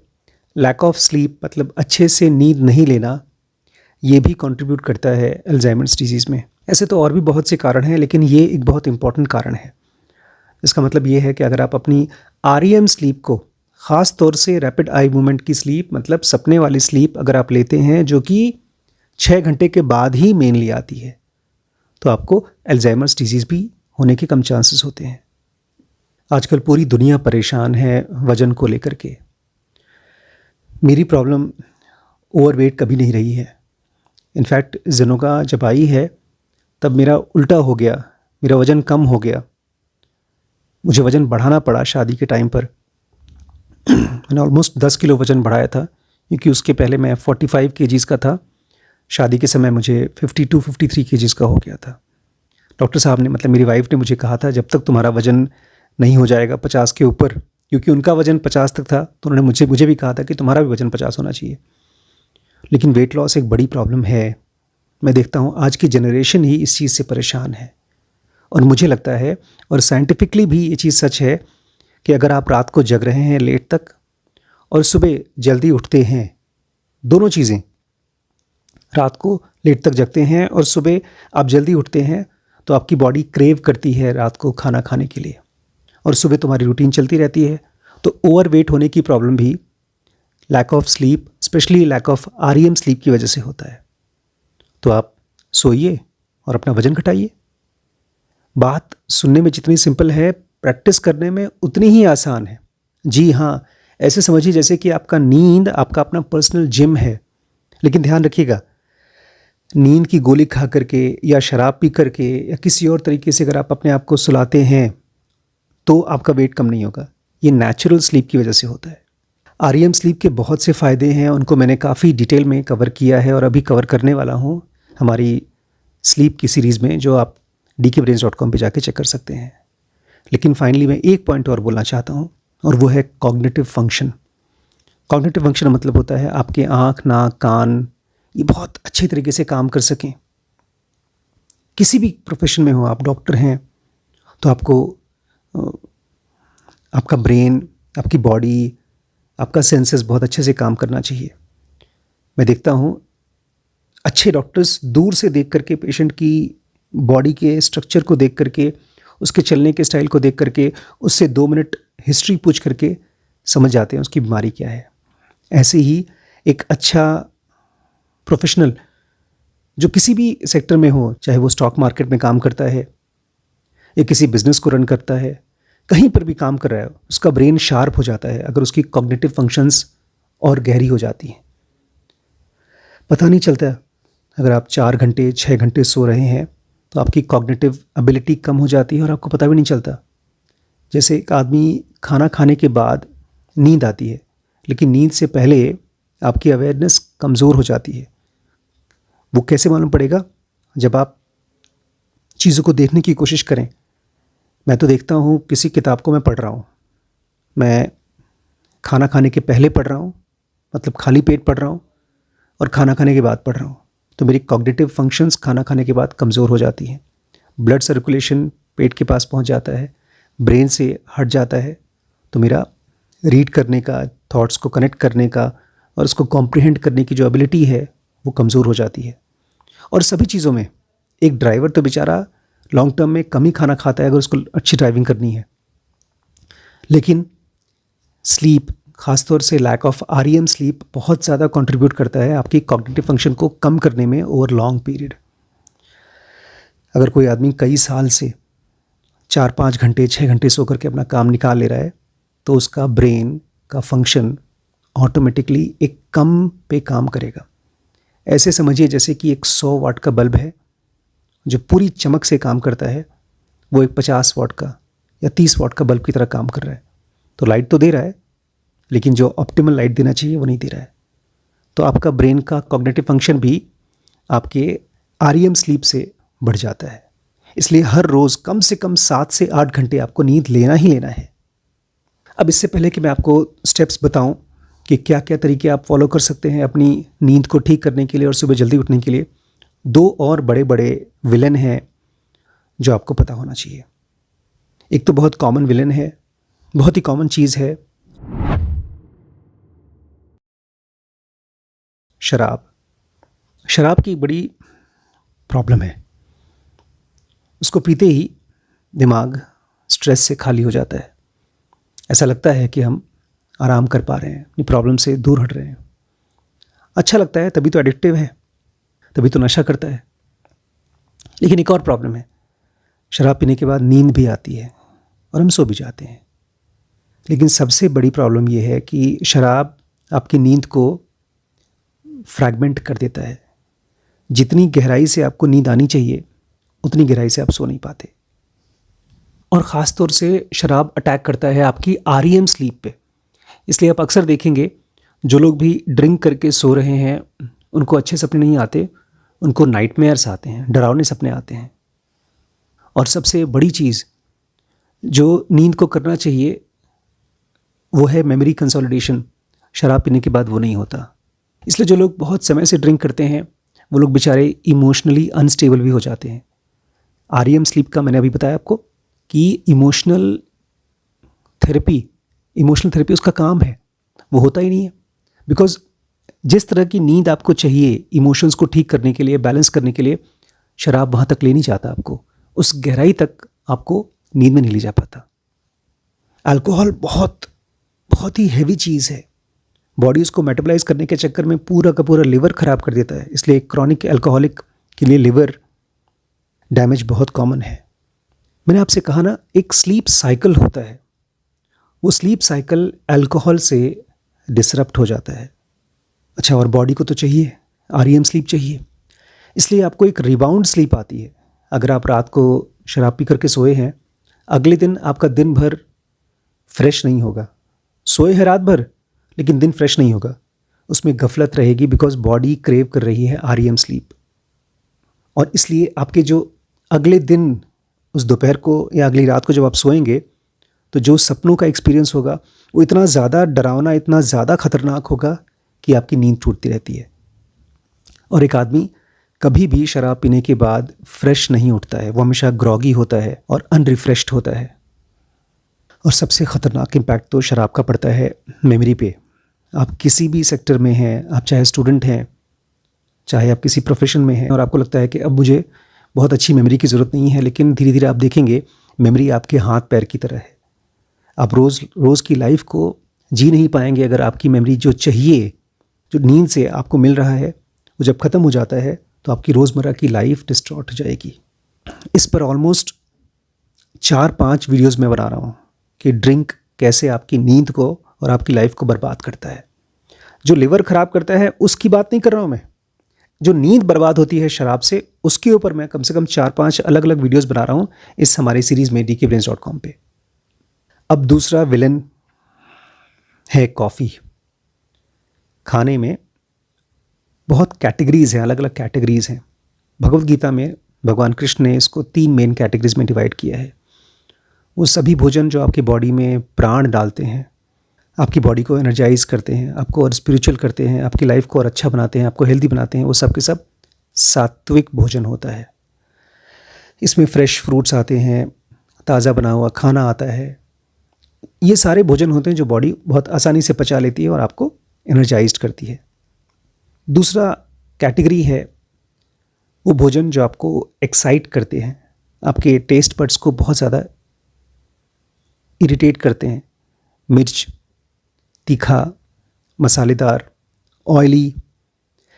लैक ऑफ स्लीप मतलब अच्छे से नींद नहीं लेना, ये भी कंट्रीब्यूट करता है अल्जाइमर्स डिजीज़ में। ऐसे तो और भी बहुत से कारण हैं, लेकिन ये एक बहुत इंपॉर्टेंट कारण है। इसका मतलब ये है कि अगर आप अपनी REM स्लीप को, ख़ास तौर से रैपिड आई मूवमेंट की स्लीप मतलब सपने वाली स्लीप अगर आप लेते हैं, जो कि 6 घंटे के बाद ही मेनली आती है, तो आपको अल्जाइमर्स डिजीज़ भी होने के कम चांसेस होते हैं। आजकल पूरी दुनिया परेशान है वज़न को लेकर के। मेरी प्रॉब्लम ओवरवेट कभी नहीं रही है। इनफैक्ट ज़ेनोगा जब आई है तब मेरा उल्टा हो गया, मेरा वज़न कम हो गया। मुझे वज़न बढ़ाना पड़ा शादी के टाइम पर। मैंने ऑलमोस्ट 10 किलो वज़न बढ़ाया था, क्योंकि उसके पहले मैं 45 केजीज़ का था। शादी के समय मुझे 52-53 केजीज़ का हो गया था। डॉक्टर साहब ने, मतलब मेरी वाइफ ने मुझे कहा था, जब तक तुम्हारा वज़न नहीं हो जाएगा 50 के ऊपर, क्योंकि उनका वज़न 50 तक था, तो उन्होंने मुझे भी कहा था कि तुम्हारा भी वज़न 50 होना चाहिए। लेकिन वेट लॉस एक बड़ी प्रॉब्लम है। मैं देखता हूँ आज की जनरेशन ही इस चीज़ से परेशान है। और मुझे लगता है, और साइंटिफिकली भी ये चीज़ सच है, कि अगर आप रात को जग रहे हैं लेट तक और सुबह जल्दी उठते हैं, दोनों चीज़ें, रात को लेट तक जगते हैं और सुबह आप जल्दी उठते हैं, तो आपकी बॉडी क्रेव करती है रात को खाना खाने के लिए, और सुबह तुम्हारी रूटीन चलती रहती है। तो ओवरवेट होने की प्रॉब्लम भी lack of sleep, specially lack of REM sleep की वजह से होता है। तो आप सोइए और अपना वज़न घटाइए। बात सुनने में जितनी सिंपल है, प्रैक्टिस करने में उतनी ही आसान है। जी हाँ, ऐसे समझिए जैसे कि आपका नींद आपका अपना पर्सनल जिम है। लेकिन ध्यान रखिएगा, नींद की गोली खा करके या शराब पी करके या किसी और तरीके से अगर आप अपने आप को सुलाते हैं तो आपका वेट कम नहीं होगा। ये नेचुरल स्लीप की वजह से होता है। REM स्लीप के बहुत से फ़ायदे हैं, उनको मैंने काफ़ी डिटेल में कवर किया है और अभी कवर करने वाला हूँ हमारी स्लीप की सीरीज़ में, जो आप dkbrains.com पे जाके चेक कर सकते हैं। लेकिन फाइनली मैं एक पॉइंट और बोलना चाहता हूँ, और वो है कॉग्निटिव फंक्शन। कॉग्निटिव फंक्शन मतलब होता है आपके आँख, नाक, कान ये बहुत अच्छे तरीके से काम कर सकें। किसी भी प्रोफेशन में हो, आप डॉक्टर हैं तो आपको आपका ब्रेन, आपकी बॉडी, आपका सेंसेस बहुत अच्छे से काम करना चाहिए। मैं देखता हूँ अच्छे डॉक्टर्स दूर से देख करके, पेशेंट की बॉडी के स्ट्रक्चर को देख करके, उसके चलने के स्टाइल को देख करके, उससे 2 मिनट हिस्ट्री पूछ करके समझ जाते हैं उसकी बीमारी क्या है। ऐसे ही एक अच्छा प्रोफेशनल जो किसी भी सेक्टर में हो, चाहे वो स्टॉक मार्केट में काम करता है या किसी बिजनेस को रन करता है, कहीं पर भी काम कर रहा है, उसका ब्रेन शार्प हो जाता है अगर उसकी कॉग्निटिव फंक्शंस और गहरी हो जाती हैं। पता नहीं चलता, अगर आप 4 घंटे 6 घंटे सो रहे हैं तो आपकी कॉग्निटिव एबिलिटी कम हो जाती है और आपको पता भी नहीं चलता। जैसे एक आदमी खाना खाने के बाद नींद आती है, लेकिन नींद से पहले आपकी अवेयरनेस कमज़ोर हो जाती है। वो कैसे मालूम पड़ेगा? जब आप चीज़ों को देखने की कोशिश करें। मैं तो देखता हूँ किसी किताब को मैं पढ़ रहा हूँ, मैं खाना खाने के पहले पढ़ रहा हूँ, मतलब खाली पेट पढ़ रहा हूँ, और खाना खाने के बाद पढ़ रहा हूँ, तो मेरी कॉग्निटिव फंक्शंस खाना खाने के बाद कमज़ोर हो जाती हैं। ब्लड सर्कुलेशन पेट के पास पहुँच जाता है, ब्रेन से हट जाता है, तो मेरा रीड करने का, थॉट्स को कनेक्ट करने का और उसको कॉम्प्रिहेंड करने की जो एबिलिटी है वो कमज़ोर हो जाती है। और सभी चीज़ों में एक ड्राइवर तो बेचारा लॉन्ग टर्म में कम ही खाना खाता है अगर उसको अच्छी ड्राइविंग करनी है, लेकिन स्लीप, खासतौर से लैक ऑफ आरईएम स्लीप बहुत ज़्यादा कंट्रीब्यूट करता है आपकी कॉग्निटिव फंक्शन को कम करने में ओवर लॉन्ग पीरियड। अगर कोई आदमी कई साल से 4-5 घंटे 6 घंटे सो करके अपना काम निकाल ले रहा है तो उसका ब्रेन का फंक्शन ऑटोमेटिकली एक कम पे काम करेगा। ऐसे समझिए जैसे कि एक 100 वाट का बल्ब है जो पूरी चमक से काम करता है, वो एक 50 वाट का या 30 वाट का बल्ब की तरह काम कर रहा है। तो लाइट तो दे रहा है, लेकिन जो ऑप्टिमल लाइट देना चाहिए वो नहीं दे रहा है। तो आपका ब्रेन का कॉग्निटिव फंक्शन भी आपके आरईएम स्लीप से बढ़ जाता है। इसलिए हर रोज़ कम से कम 7 से 8 घंटे आपको नींद लेना ही लेना है। अब इससे पहले कि मैं आपको स्टेप्स बताऊं कि क्या क्या तरीके आप फॉलो कर सकते हैं अपनी नींद को ठीक करने के लिए और सुबह जल्दी उठने के लिए, 2 और बड़े बड़े विलन हैं जो आपको पता होना चाहिए। एक तो बहुत कॉमन विलन है, बहुत ही कॉमन चीज़ है, शराब। शराब की बड़ी प्रॉब्लम है, उसको पीते ही दिमाग स्ट्रेस से खाली हो जाता है। ऐसा लगता है कि हम आराम कर पा रहे हैं, अपनी प्रॉब्लम से दूर हट रहे हैं। अच्छा लगता है, तभी तो एडिक्टिव है, तभी तो नशा करता है। लेकिन एक और प्रॉब्लम है, शराब पीने के बाद नींद भी आती है और हम सो भी जाते हैं। लेकिन सबसे बड़ी प्रॉब्लम यह है कि शराब आपकी नींद को फ्रैगमेंट कर देता है। जितनी गहराई से आपको नींद आनी चाहिए उतनी गहराई से आप सो नहीं पाते। और ख़ास तौर से शराब अटैक करता है आपकी आरईएम स्लीप पे। इसलिए आप अक्सर देखेंगे जो लोग भी ड्रिंक करके सो रहे हैं उनको अच्छे सपने नहीं आते, उनको नाइटमेयर्स आते हैं, डरावने सपने आते हैं। और सबसे बड़ी चीज़ जो नींद को करना चाहिए वो है मेमोरी कंसोलिडेशन। शराब पीने के बाद वो नहीं होता। इसलिए जो लोग बहुत समय से ड्रिंक करते हैं वो लोग बेचारे इमोशनली अनस्टेबल भी हो जाते हैं। आरईएम स्लीप का मैंने अभी बताया आपको कि इमोशनल थेरेपी उसका काम है, वो होता ही नहीं है। बिकॉज जिस तरह की नींद आपको चाहिए इमोशंस को ठीक करने के लिए, बैलेंस करने के लिए, शराब वहाँ तक ले नहीं जाता आपको, उस गहराई तक आपको नींद में नहीं ले जा पाता। अल्कोहल बहुत बहुत ही हैवी चीज़ है। बॉडी उसको मेटाबलाइज करने के चक्कर में पूरा का पूरा लिवर ख़राब कर देता है। इसलिए क्रॉनिक अल्कोहलिक के लिए लिवर डैमेज बहुत कॉमन है। मैंने आपसे कहा ना, एक स्लीप साइकिल होता है, वो स्लीप साइकिल अल्कोहल से डिसरप्ट हो जाता है। अच्छा, और बॉडी को तो चाहिए, आरईएम स्लीप चाहिए, इसलिए आपको एक रिबाउंड स्लीप आती है। अगर आप रात को शराब पी करके सोए हैं, अगले दिन आपका दिन भर फ्रेश नहीं होगा। सोए हैं रात भर लेकिन दिन फ्रेश नहीं होगा, उसमें गफलत रहेगी, बिकॉज बॉडी क्रेव कर रही है आरईएम स्लीप। और इसलिए आपके जो अगले दिन, उस दोपहर को या अगली रात को जब आप सोएंगे तो जो सपनों का एक्सपीरियंस होगा वो इतना ज़्यादा डरावना, इतना ज़्यादा खतरनाक होगा कि आपकी नींद टूटती रहती है। और एक आदमी कभी भी शराब पीने के बाद फ्रेश नहीं उठता है, वो हमेशा ग्रॉगी होता है और अनरिफ्रेश्ड होता है। और सबसे ख़तरनाक इम्पैक्ट तो शराब का पड़ता है मेमोरी पे। आप किसी भी सेक्टर में हैं, आप चाहे स्टूडेंट हैं, चाहे आप किसी प्रोफेशन में हैं, और आपको लगता है कि अब मुझे बहुत अच्छी मेमोरी की ज़रूरत नहीं है, लेकिन धीरे धीरे आप देखेंगे मेमोरी आपके हाथ पैर की तरह है। आप रोज़ की लाइफ को जी नहीं पाएंगे अगर आपकी मेमोरी जो चाहिए, जो नींद से आपको मिल रहा है, वो जब ख़त्म हो जाता है तो आपकी रोज़मर्रा की लाइफ डिस्टॉर्ट हो जाएगी। इस पर ऑलमोस्ट 4-5 वीडियोज़ मैं बना रहा हूँ कि ड्रिंक कैसे आपकी नींद को और आपकी लाइफ को बर्बाद करता है। जो लिवर ख़राब करता है उसकी बात नहीं कर रहा हूँ मैं, जो नींद बर्बाद होती है शराब से, उसके ऊपर मैं कम से कम 4-5 अलग अलग वीडियोस बना रहा हूँ इस हमारी सीरीज़ में dkbrains.com पे। अब दूसरा विलन है कॉफ़ी। खाने में बहुत कैटेगरीज़ हैं, अलग अलग कैटेगरीज़ हैं। भगवद गीता में भगवान कृष्ण ने इसको 3 मेन कैटेगरीज में डिवाइड किया है। वो सभी भोजन जो आपकी बॉडी में प्राण डालते हैं, आपकी बॉडी को एनर्जाइज करते हैं, आपको और स्पिरिचुअल करते हैं, आपकी लाइफ को और अच्छा बनाते हैं, आपको हेल्दी बनाते हैं, वो सब के सब सात्विक भोजन होता है। इसमें फ्रेश फ्रूट्स आते हैं, ताज़ा बना हुआ खाना आता है। ये सारे भोजन होते हैं जो बॉडी बहुत आसानी से पचा लेती है और आपको एनर्जाइज्ड करती है। दूसरा कैटेगरी है वो भोजन जो आपको एक्साइट करते हैं, आपके टेस्ट बड्स को बहुत ज़्यादा इरिटेट करते हैं। मिर्च, तीखा, मसालेदार, ऑयली,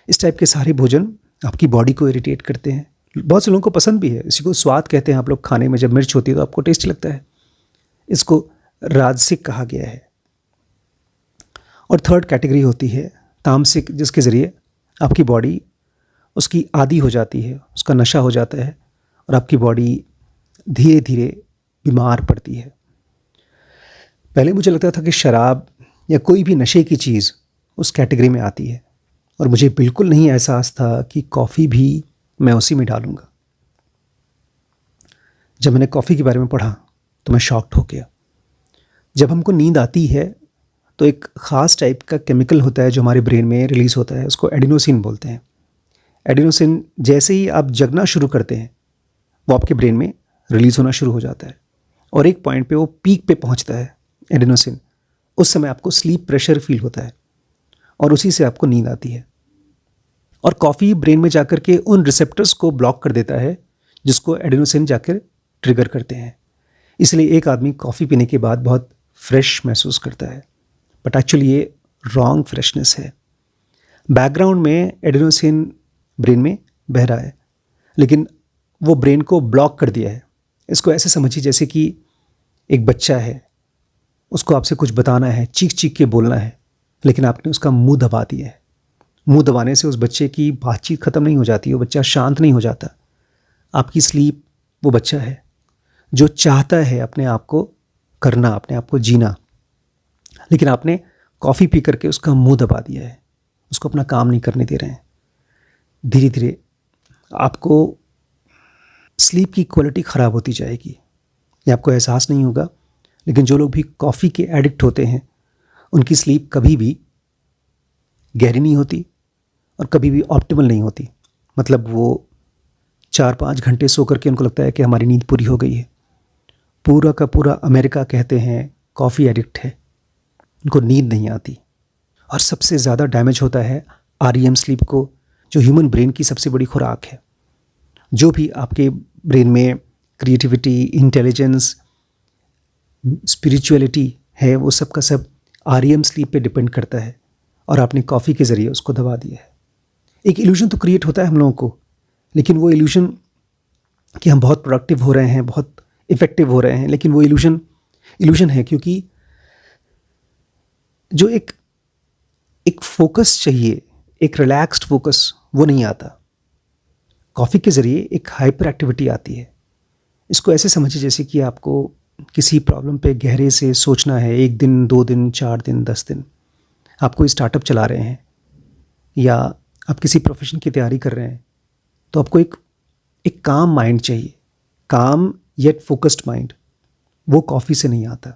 इस टाइप के सारे भोजन आपकी बॉडी को इरिटेट करते हैं। बहुत से लोगों को पसंद भी है, इसी को स्वाद कहते हैं। आप लोग खाने में जब मिर्च होती है तो आपको टेस्टी लगता है। इसको राजसिक कहा गया है। और थर्ड कैटेगरी होती है तामसिक, जिसके ज़रिए आपकी बॉडी उसकी आदी हो जाती है, उसका नशा हो जाता है और आपकी बॉडी धीरे धीरे बीमार पड़ती है। पहले मुझे लगता था कि शराब या कोई भी नशे की चीज़ उस कैटेगरी में आती है और मुझे बिल्कुल नहीं एहसास था कि कॉफ़ी भी मैं उसी में डालूँगा। जब मैंने कॉफ़ी के बारे में पढ़ा तो मैं शॉक्ड हो गया। जब हमको नींद आती है तो एक ख़ास टाइप का केमिकल होता है जो हमारे ब्रेन में रिलीज़ होता है, उसको एडिनोसिन बोलते हैं। एडिनोसिन जैसे ही आप जगना शुरू करते हैं वो आपके ब्रेन में रिलीज़ होना शुरू हो जाता है और एक पॉइंट पे वो पीक पे पहुंचता है एडिनोसिन। उस समय आपको स्लीप प्रेशर फील होता है और उसी से आपको नींद आती है। और कॉफ़ी ब्रेन में जाकर के उन रिसेप्टर्स को ब्लॉक कर देता है जिसको एडिनोसिन जाकर ट्रिगर करते हैं। इसलिए एक आदमी कॉफ़ी पीने के बाद बहुत फ्रेश महसूस करता है, बट एक्चुअली ये रॉन्ग फ्रेशनेस है। बैकग्राउंड में एडिनोसिन ब्रेन में बह रहा है लेकिन वो ब्रेन को ब्लॉक कर दिया है। इसको ऐसे समझिए जैसे कि एक बच्चा है, उसको आपसे कुछ बताना है, चीख चीख के बोलना है, लेकिन आपने उसका मुंह दबा दिया है। मुंह दबाने से उस बच्चे की बातचीत ख़त्म नहीं हो जाती, वो बच्चा शांत नहीं हो जाता। आपकी स्लीप वो बच्चा है जो चाहता है अपने आप को करना, अपने आप को जीना, लेकिन आपने कॉफ़ी पी करके उसका मुंह दबा दिया है, उसको अपना काम नहीं करने दे रहे हैं। धीरे धीरे आपको स्लीप की क्वालिटी ख़राब होती जाएगी, ये आपको एहसास नहीं होगा। लेकिन जो लोग भी कॉफ़ी के एडिक्ट होते हैं उनकी स्लीप कभी भी गहरी नहीं होती और कभी भी ऑप्टिमल नहीं होती। मतलब वो 4-5 घंटे सो करके उनको लगता है कि हमारी नींद पूरी हो गई है। पूरा का पूरा अमेरिका कहते हैं कॉफ़ी एडिक्ट है, उनको नींद नहीं आती। और सबसे ज़्यादा डैमेज होता है REM स्लीप को, जो ह्यूमन ब्रेन की सबसे बड़ी खुराक है। जो भी आपके ब्रेन में क्रिएटिविटी, इंटेलिजेंस, स्पिरिचुअलिटी है, वो सब का सब REM स्लीप पे डिपेंड करता है और आपने कॉफ़ी के ज़रिए उसको दबा दिया है। एक इल्यूजन तो क्रिएट होता है हम लोगों को, लेकिन वो इल्यूजन कि हम बहुत प्रोडक्टिव हो रहे हैं, बहुत इफ़ेक्टिव हो रहे हैं, लेकिन वो इल्यूजन है क्योंकि जो एक फोकस चाहिए, एक रिलैक्स्ड फोकस, वो नहीं आता। कॉफ़ी के ज़रिए एक हाइपर एक्टिविटी आती है। इसको ऐसे समझिए जैसे कि आपको किसी प्रॉब्लम पे गहरे से सोचना है, 1 दिन, 2 दिन, 4 दिन, 10 दिन। आप कोई स्टार्टअप चला रहे हैं या आप किसी प्रोफेशन की तैयारी कर रहे हैं, तो आपको एक काम माइंड चाहिए, काम येट फोकस्ड माइंड। वो कॉफ़ी से नहीं आता,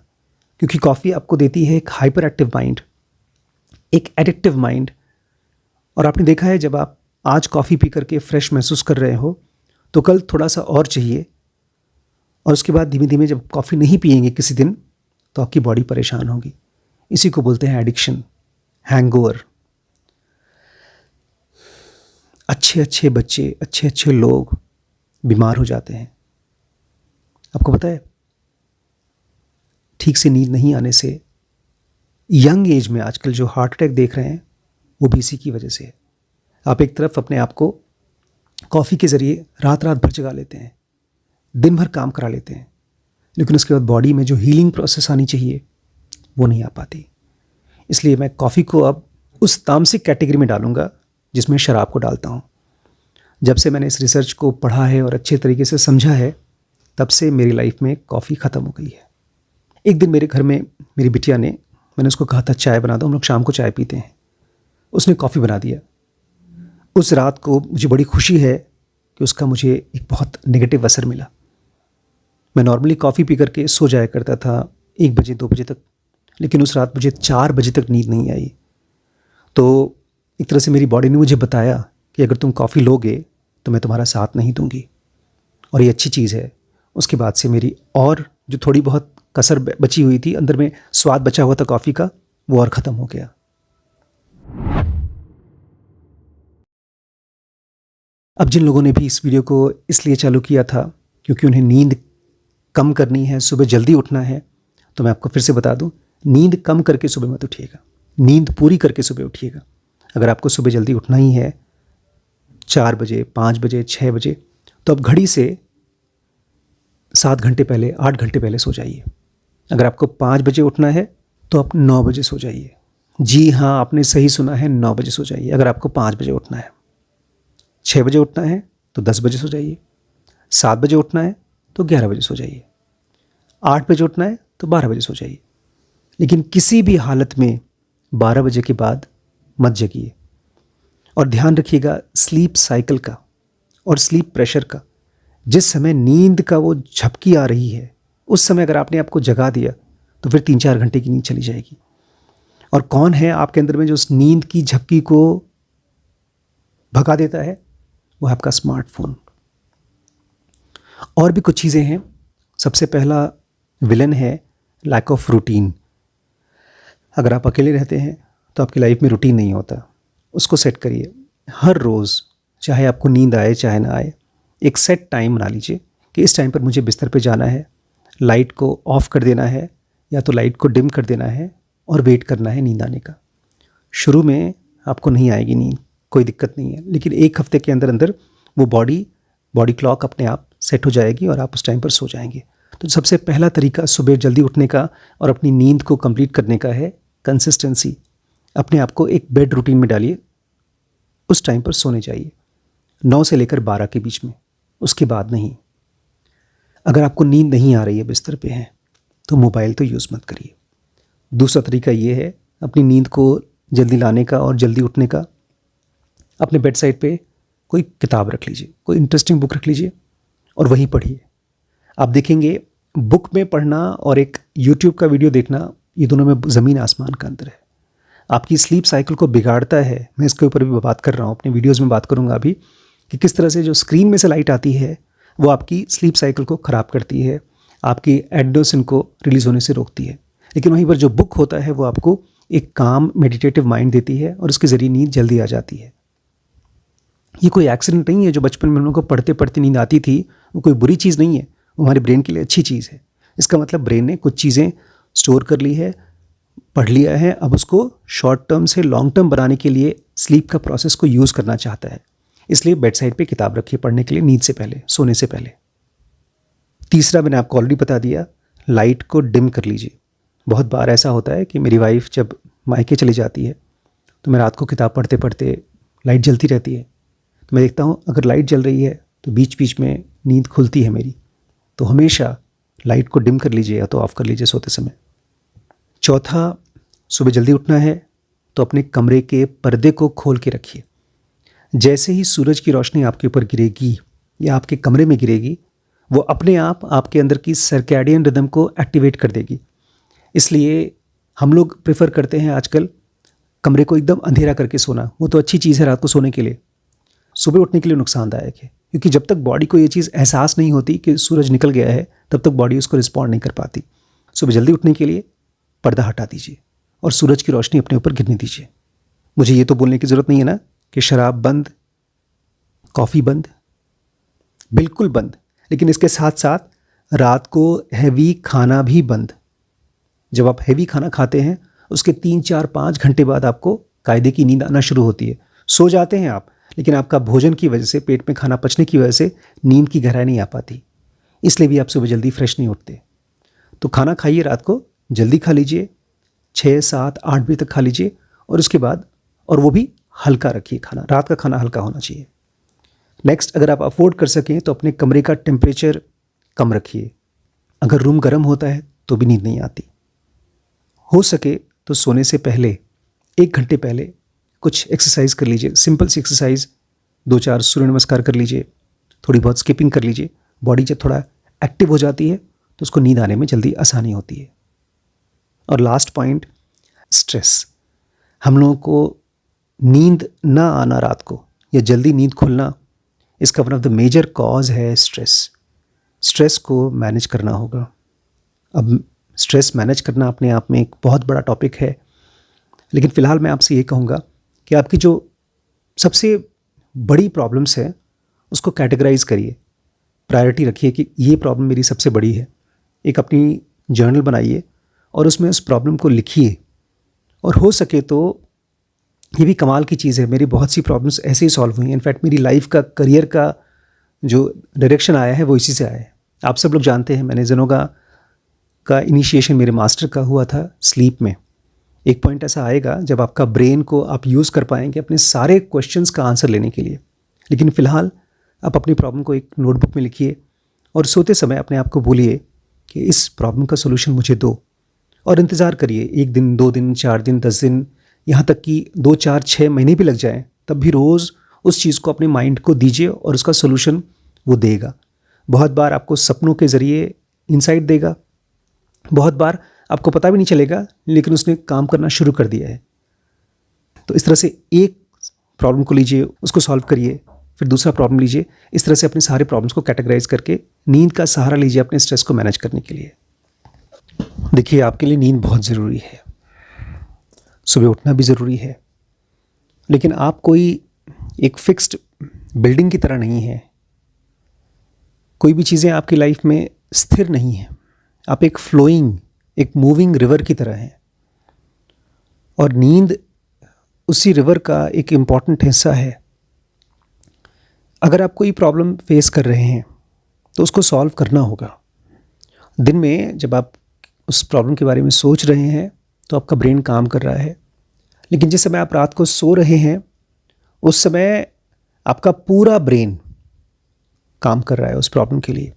क्योंकि कॉफ़ी आपको देती है एक हाइपर एक्टिव माइंड, एक एडिक्टिव माइंड। और आपने देखा है जब आप आज कॉफ़ी पी करके फ्रेश महसूस कर रहे हो तो कल थोड़ा सा और चाहिए, और उसके बाद धीमे धीमे जब कॉफ़ी नहीं पिएंगे किसी दिन तो आपकी बॉडी परेशान होगी। इसी को बोलते हैं एडिक्शन, हैंगओवर। अच्छे अच्छे बच्चे, अच्छे अच्छे लोग बीमार हो जाते हैं। आपको पता है, ठीक से नींद नहीं आने से यंग एज में आजकल जो हार्ट अटैक देख रहे हैं वो भी इसी की वजह से है। आप एक तरफ अपने आप को कॉफ़ी के ज़रिए रात रात भर जगा लेते हैं, दिन भर काम करा लेते हैं, लेकिन उसके बाद बॉडी में जो हीलिंग प्रोसेस आनी चाहिए वो नहीं आ पाती। इसलिए मैं कॉफ़ी को अब उस तामसिक कैटेगरी में डालूंगा जिसमें शराब को डालता हूँ। जब से मैंने इस रिसर्च को पढ़ा है और अच्छे तरीके से समझा है, तब से मेरी लाइफ में कॉफ़ी ख़त्म हो गई है। एक दिन मेरे घर में मेरी बिटिया ने, मैंने उसको कहा था चाय बना दो, हम लोग शाम को चाय पीते हैं। उसने कॉफ़ी बना दिया। उस रात को मुझे बड़ी खुशी है कि उसका मुझे एक बहुत नेगेटिव असर मिला। मैं नॉर्मली कॉफ़ी पी करके सो जाया करता था 1 बजे 2 बजे तक, लेकिन उस रात मुझे 4 बजे तक नींद नहीं आई। तो एक तरह से मेरी बॉडी ने मुझे बताया कि अगर तुम कॉफ़ी लोगे तो मैं तुम्हारा साथ नहीं दूंगी, और ये अच्छी चीज़ है। उसके बाद से मेरी और जो थोड़ी बहुत कसर बची हुई थी, अंदर में स्वाद बचा हुआ था कॉफ़ी का, वो और ख़त्म हो गया। अब जिन लोगों ने भी इस वीडियो को इसलिए चालू किया था क्योंकि उन्हें नींद कम करनी है, सुबह जल्दी उठना है, तो मैं आपको फिर से बता दूं, नींद कम करके सुबह मत उठिएगा, नींद पूरी करके सुबह उठिएगा। अगर आपको सुबह जल्दी उठना ही है 4 बजे 5 बजे 6 बजे, तो अब घड़ी से 7 घंटे पहले 8 घंटे पहले सो जाइए। अगर आपको 5 बजे उठना है तो आप 9 बजे सो जाइए। जी हाँ, आपने सही सुना है, 9 बजे सो जाइए। अगर आपको 5 बजे उठना है, 6 बजे उठना है तो 10 बजे सो जाइए, 7 बजे उठना है तो 11 बजे सो जाइए, 8 बजे उठना है तो 12 बजे सो जाइए। लेकिन किसी भी हालत में 12 बजे के बाद मत जगिए। और ध्यान रखिएगा स्लीप साइकिल का और स्लीप प्रेशर का। जिस समय नींद का वो झपकी आ रही है, उस समय अगर आपने आपको जगा दिया तो फिर 3-4 घंटे की नींद चली जाएगी। और कौन है आपके अंदर में जो उस नींद की झपकी को भगा देता है? वो है आपका स्मार्टफोन। और भी कुछ चीज़ें हैं। सबसे पहला विलन है लैक ऑफ रूटीन। अगर आप अकेले रहते हैं तो आपकी लाइफ में रूटीन नहीं होता, उसको सेट करिए। हर रोज़ चाहे आपको नींद आए चाहे ना आए, एक सेट टाइम बना लीजिए कि इस टाइम पर मुझे बिस्तर पे जाना है, लाइट को ऑफ़ कर देना है या तो लाइट को डिम कर देना है और वेट करना है नींद आने का। शुरू में आपको नहीं आएगी नींद, कोई दिक्कत नहीं है, लेकिन 1 हफ्ते के अंदर अंदर वो बॉडी क्लॉक अपने आप सेट हो जाएगी और आप उस टाइम पर सो जाएंगे। तो सबसे पहला तरीका सुबह जल्दी उठने का और अपनी नींद को कंप्लीट करने का है कंसिस्टेंसी। अपने आप को एक बेड रूटीन में डालिए, उस टाइम पर सोने चाहिए 9 से लेकर 12 के बीच में, उसके बाद नहीं। अगर आपको नींद नहीं आ रही है, बिस्तर पे हैं, तो मोबाइल तो यूज़ मत करिए। दूसरा तरीका ये है अपनी नींद को जल्दी लाने का और जल्दी उठने का। अपने बेड साइड पे कोई किताब रख लीजिए, कोई इंटरेस्टिंग बुक रख लीजिए और वहीं पढ़िए। आप देखेंगे बुक में पढ़ना और एक यूट्यूब का वीडियो देखना, ये दोनों में ज़मीन आसमान का अंतर है। आपकी स्लीप साइकिल को बिगाड़ता है। मैं इसके ऊपर भी बात कर रहा हूँ, अपने वीडियोज़ में बात करूँगा अभी, कि किस तरह से जो स्क्रीन में से लाइट आती है वो आपकी स्लीप साइकिल को ख़राब करती है, आपकी एडेनोसिन को रिलीज़ होने से रोकती है। लेकिन वहीं पर जो बुक होता है वो आपको एक काम मेडिटेटिव माइंड देती है और उसके ज़रिए नींद जल्दी आ जाती है। ये कोई एक्सीडेंट नहीं है जो बचपन में हम लोग को पढ़ते पढ़ते नींद आती थी, वो कोई बुरी चीज़ नहीं है, वो हमारे ब्रेन के लिए अच्छी चीज़ है। इसका मतलब ब्रेन ने कुछ चीज़ें स्टोर कर ली है, पढ़ लिया है, अब उसको शॉर्ट टर्म से लॉन्ग टर्म बनाने के लिए स्लीप का प्रोसेस को यूज़ करना चाहता है। इसलिए बेड साइड पे किताब रखिए पढ़ने के लिए, नींद से पहले, सोने से पहले। तीसरा मैंने आपको ऑलरेडी बता दिया, लाइट को डिम कर लीजिए। बहुत बार ऐसा होता है कि मेरी वाइफ जब मायके चली जाती है तो मैं रात को किताब पढ़ते पढ़ते लाइट जलती रहती है, तो मैं देखता हूँ अगर लाइट जल रही है तो बीच बीच में नींद खुलती है मेरी। तो हमेशा लाइट को डिम कर लीजिए या तो ऑफ़ कर लीजिए सोते समय। चौथा, सुबह जल्दी उठना है तो अपने कमरे के पर्दे को खोल के रखिए। जैसे ही सूरज की रोशनी आपके ऊपर गिरेगी या आपके कमरे में गिरेगी, वो अपने आप आपके अंदर की सर्कैडियन रिदम को एक्टिवेट कर देगी। इसलिए हम लोग प्रेफर करते हैं आजकल कमरे को एकदम अंधेरा करके सोना। वो तो अच्छी चीज़ है रात को सोने के लिए, सुबह उठने के लिए नुकसानदायक है, क्योंकि जब तक बॉडी को ये चीज़ एहसास नहीं होती कि सूरज निकल गया है, तब तक बॉडी उसको रिस्पॉन्ड नहीं कर पाती। सुबह जल्दी उठने के लिए पर्दा हटा दीजिए और सूरज की रोशनी अपने ऊपर गिरने दीजिए। मुझे ये तो बोलने की ज़रूरत नहीं है ना कि शराब बंद, कॉफ़ी बंद, बिल्कुल बंद। लेकिन इसके साथ साथ रात को हैवी खाना भी बंद। जब आप हैवी खाना खाते हैं उसके 3-4-5 घंटे बाद आपको कायदे की नींद आना शुरू होती है। सो जाते हैं आप, लेकिन आपका भोजन की वजह से, पेट में खाना पचने की वजह से नींद की गहराई नहीं आ पाती। इसलिए भी आप सुबह जल्दी फ्रेश नहीं उठते। तो खाना खाइए, रात को जल्दी खा लीजिए, 6-7-8 बजे तक खा लीजिए और उसके बाद, और वो भी हल्का रखिए खाना, रात का खाना हल्का होना चाहिए। नेक्स्ट, अगर आप अफोर्ड कर सकें तो अपने कमरे का टेम्परेचर कम रखिए। अगर रूम गर्म होता है तो भी नींद नहीं आती। हो सके तो सोने से पहले 1 घंटे पहले कुछ एक्सरसाइज कर लीजिए, सिंपल सी एक्सरसाइज, 2-4 सूर्य नमस्कार कर लीजिए थोड़ी बहुत स्किपिंग कर लीजिए। बॉडी जब थोड़ा एक्टिव हो जाती है तो उसको नींद आने में जल्दी आसानी होती है। और लास्ट पॉइंट, स्ट्रेस। हम लोगों को नींद ना आना रात को या जल्दी नींद खुलना, इसका one of the major cause है स्ट्रेस। स्ट्रेस को मैनेज करना होगा। अब स्ट्रेस मैनेज करना अपने आप में एक बहुत बड़ा टॉपिक है, लेकिन फ़िलहाल मैं आपसे ये कहूँगा कि आपकी जो सबसे बड़ी प्रॉब्लम्स है उसको कैटेगराइज करिए, प्रायोरिटी रखिए कि ये प्रॉब्लम मेरी सबसे बड़ी है। एक अपनी जर्नल बनाइए और उसमें उस प्रॉब्लम को लिखिए। और हो सके तो ये भी कमाल की चीज़ है, मेरी बहुत सी प्रॉब्लम्स ऐसे ही सॉल्व हुई हैं। इनफैक्ट मेरी लाइफ का, करियर का जो डायरेक्शन आया है वो इसी से आया है। आप सब लोग जानते हैं, मैंने ज़ेनोगा का इनिशिएशन मेरे मास्टर का हुआ था स्लीप में। एक पॉइंट ऐसा आएगा जब आपका ब्रेन को आप यूज़ कर पाएंगे अपने सारे क्वेश्चंस का आंसर लेने के लिए। लेकिन फ़िलहाल आप अपनी प्रॉब्लम को एक नोटबुक में लिखिए और सोते समय अपने आप को बोलिए कि इस प्रॉब्लम का सोल्यूशन मुझे दो, और इंतज़ार करिए। 1 दिन, 2 दिन, 4 दिन, 10 दिन, यहाँ तक कि 2, 4, 6 महीने भी लग जाएं, तब भी रोज़ उस चीज़ को अपने माइंड को दीजिए और उसका सोल्यूशन वो देगा। बहुत बार आपको सपनों के ज़रिए इंसाइट देगा, बहुत बार आपको पता भी नहीं चलेगा, लेकिन उसने काम करना शुरू कर दिया है। तो इस तरह से एक प्रॉब्लम को लीजिए, उसको सॉल्व करिए, फिर दूसरा प्रॉब्लम लीजिए। इस तरह से अपने सारे प्रॉब्लम्स को कैटेगराइज करके नींद का सहारा लीजिए अपने स्ट्रेस को मैनेज करने के लिए। देखिए, आपके लिए नींद बहुत ज़रूरी है, सुबह उठना भी ज़रूरी है, लेकिन आप कोई एक फिक्स्ड बिल्डिंग की तरह नहीं है। कोई भी चीज़ें आपकी लाइफ में स्थिर नहीं हैं। आप एक फ्लोइंग, एक मूविंग रिवर की तरह हैं, और नींद उसी रिवर का एक इम्पॉर्टेंट हिस्सा है। अगर आप कोई प्रॉब्लम फेस कर रहे हैं तो उसको सॉल्व करना होगा। दिन में जब आप उस प्रॉब्लम के बारे में सोच रहे हैं तो आपका ब्रेन काम कर रहा है, लेकिन जिस समय आप रात को सो रहे हैं उस समय आपका पूरा ब्रेन काम कर रहा है उस प्रॉब्लम के लिए।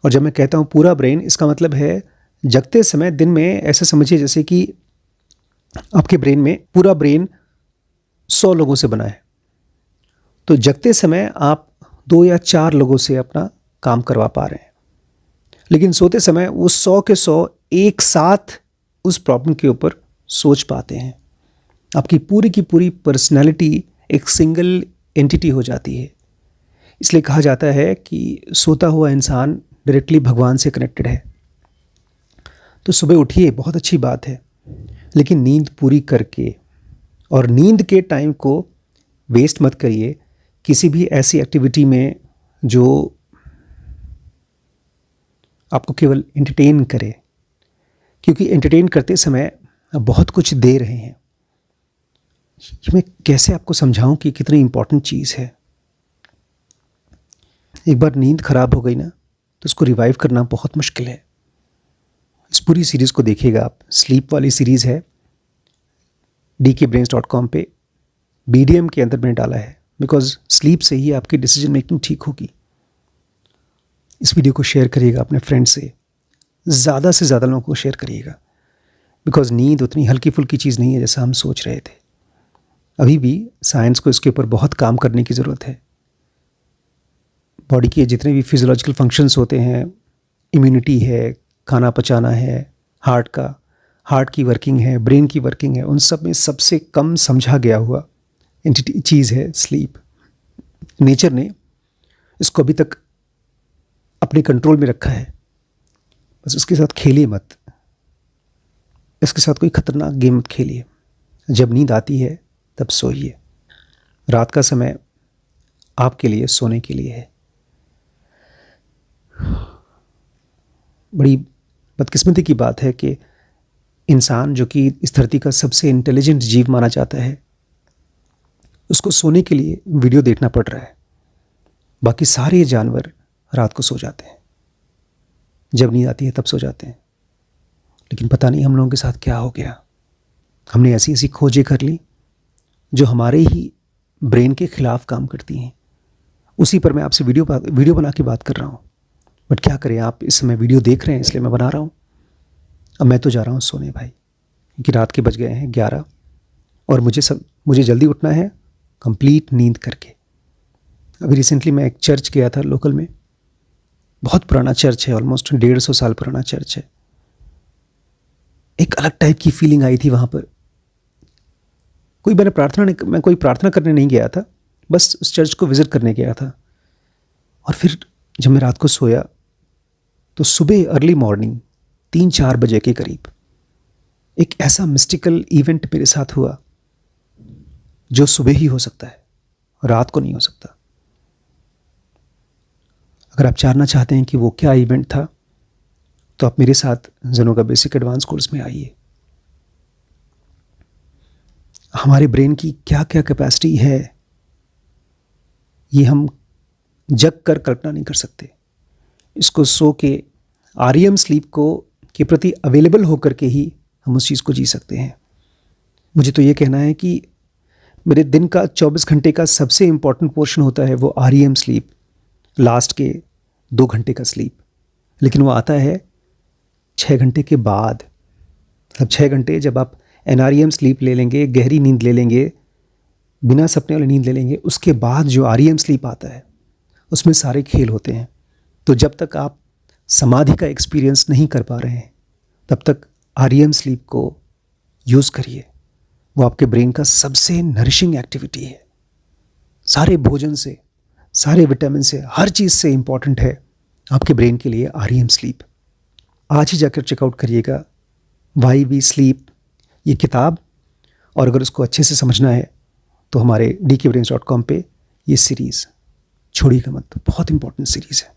और जब मैं कहता हूँ पूरा ब्रेन, इसका मतलब है जगते समय दिन में ऐसे समझिए जैसे कि आपके ब्रेन में पूरा ब्रेन 100 लोगों से बना है, तो जगते समय आप 2 या 4 लोगों से अपना काम करवा पा रहे हैं, लेकिन सोते समय वो 100 के 100 एक साथ उस प्रॉब्लम के ऊपर सोच पाते हैं। आपकी पूरी की पूरी पर्सनैलिटी एक सिंगल एंटिटी हो जाती है। इसलिए कहा जाता है कि सोता हुआ इंसान डायरेक्टली भगवान से कनेक्टेड है। तो सुबह उठिए, बहुत अच्छी बात है, लेकिन नींद पूरी करके, और नींद के टाइम को वेस्ट मत करिए किसी भी ऐसी एक्टिविटी में जो आपको केवल एंटरटेन करे, क्योंकि एंटरटेन करते समय आप बहुत कुछ दे रहे हैं। ये मैं कैसे आपको समझाऊं कि कितनी इंपॉर्टेंट चीज़ है। एक बार नींद खराब हो गई ना तो उसको रिवाइव करना बहुत मुश्किल है। इस पूरी सीरीज़ को देखिएगा आप, स्लीप वाली सीरीज़ है, dkbrains.com पे BDM के अंदर मैंने डाला है, बिकॉज स्लीप से ही आपकी डिसीजन मेकिंग ठीक होगी। इस वीडियो को शेयर करिएगा अपने फ्रेंड से ज़्यादा लोगों को शेयर करिएगा, बिकॉज नींद उतनी हल्की फुल्की चीज़ नहीं है जैसा हम सोच रहे थे। अभी भी साइंस को इसके ऊपर बहुत काम करने की ज़रूरत है। बॉडी के जितने भी फिजियोलॉजिकल फंक्शंस होते हैं, इम्यूनिटी है, खाना पचाना है, हार्ट की वर्किंग है, ब्रेन की वर्किंग है, उन सब में सबसे कम समझा गया हुआ एंटिटी चीज़ है स्लीप। नेचर ने इसको अभी तक अपने कंट्रोल में रखा है, बस उसके साथ खेलिए मत, इसके साथ कोई खतरनाक गेम मत खेलिए। जब नींद आती है तब सोइए। रात का समय आपके लिए सोने के लिए है। बड़ी बदकिस्मती की बात है कि इंसान जो कि इस धरती का सबसे इंटेलिजेंट जीव माना जाता है, उसको सोने के लिए वीडियो देखना पड़ रहा है। बाकी सारे जानवर रात को सो जाते हैं, जब नींद आती है तब सो जाते हैं। लेकिन पता नहीं हम लोगों के साथ क्या हो गया, हमने ऐसी ऐसी खोजें कर ली जो हमारे ही ब्रेन के खिलाफ काम करती हैं। उसी पर मैं आपसे वीडियो बना के बात कर रहा हूँ, बट क्या करें, आप इस समय वीडियो देख रहे हैं इसलिए मैं बना रहा हूँ। अब मैं तो जा रहा हूँ सोने भाई, क्योंकि रात के बज गए हैं 11 और मुझे जल्दी उठना है कंप्लीट नींद करके। अभी रिसेंटली मैं एक चर्च गया था लोकल में, बहुत पुराना चर्च है, ऑलमोस्ट 150 साल पुराना चर्च है। एक अलग टाइप की फीलिंग आई थी वहाँ पर। मैं कोई प्रार्थना करने नहीं गया था, बस उस चर्च को विज़िट करने गया था। और फिर जब मैं रात को सोया तो सुबह अर्ली मॉर्निंग 3-4 बजे के करीब एक ऐसा मिस्टिकल इवेंट मेरे साथ हुआ जो सुबह ही हो सकता है, रात को नहीं हो सकता। अगर आप जानना चाहते हैं कि वो क्या इवेंट था तो आप मेरे साथ ज़ेनोगा बेसिक एडवांस कोर्स में आइए। हमारे ब्रेन की क्या क्या कैपेसिटी है ये हम जग कर कल्पना नहीं कर सकते। इसको सो के REM स्लीप को के प्रति अवेलेबल होकर के ही हम उस चीज़ को जी सकते हैं। मुझे तो ये कहना है कि मेरे दिन का 24 घंटे का सबसे इम्पॉर्टेंट पोर्शन होता है वो REM स्लीप, लास्ट के 2 घंटे का स्लीप। लेकिन वो आता है 6 घंटे के बाद। अब 6 घंटे जब आप NREM स्लीप ले लेंगे, गहरी नींद ले लेंगे, बिना सपने वाली नींद ले लेंगे, उसके बाद जो REM स्लीप आता है उसमें सारे खेल होते हैं। तो जब तक आप समाधि का एक्सपीरियंस नहीं कर पा रहे हैं तब तक REM स्लीप को यूज़ करिए। वो आपके ब्रेन का सबसे नरिशिंग एक्टिविटी है। सारे भोजन से, सारे विटामिन से, हर चीज़ से इम्पॉर्टेंट है आपके ब्रेन के लिए REM स्लीप। आज ही जाकर चेकआउट करिएगा वाई वी स्लीप ये किताब, और अगर उसको अच्छे से समझना है तो हमारे dkbrains.com पे ये सीरीज़ छोड़िएगा मत, बहुत इंपॉर्टेंट सीरीज़ है।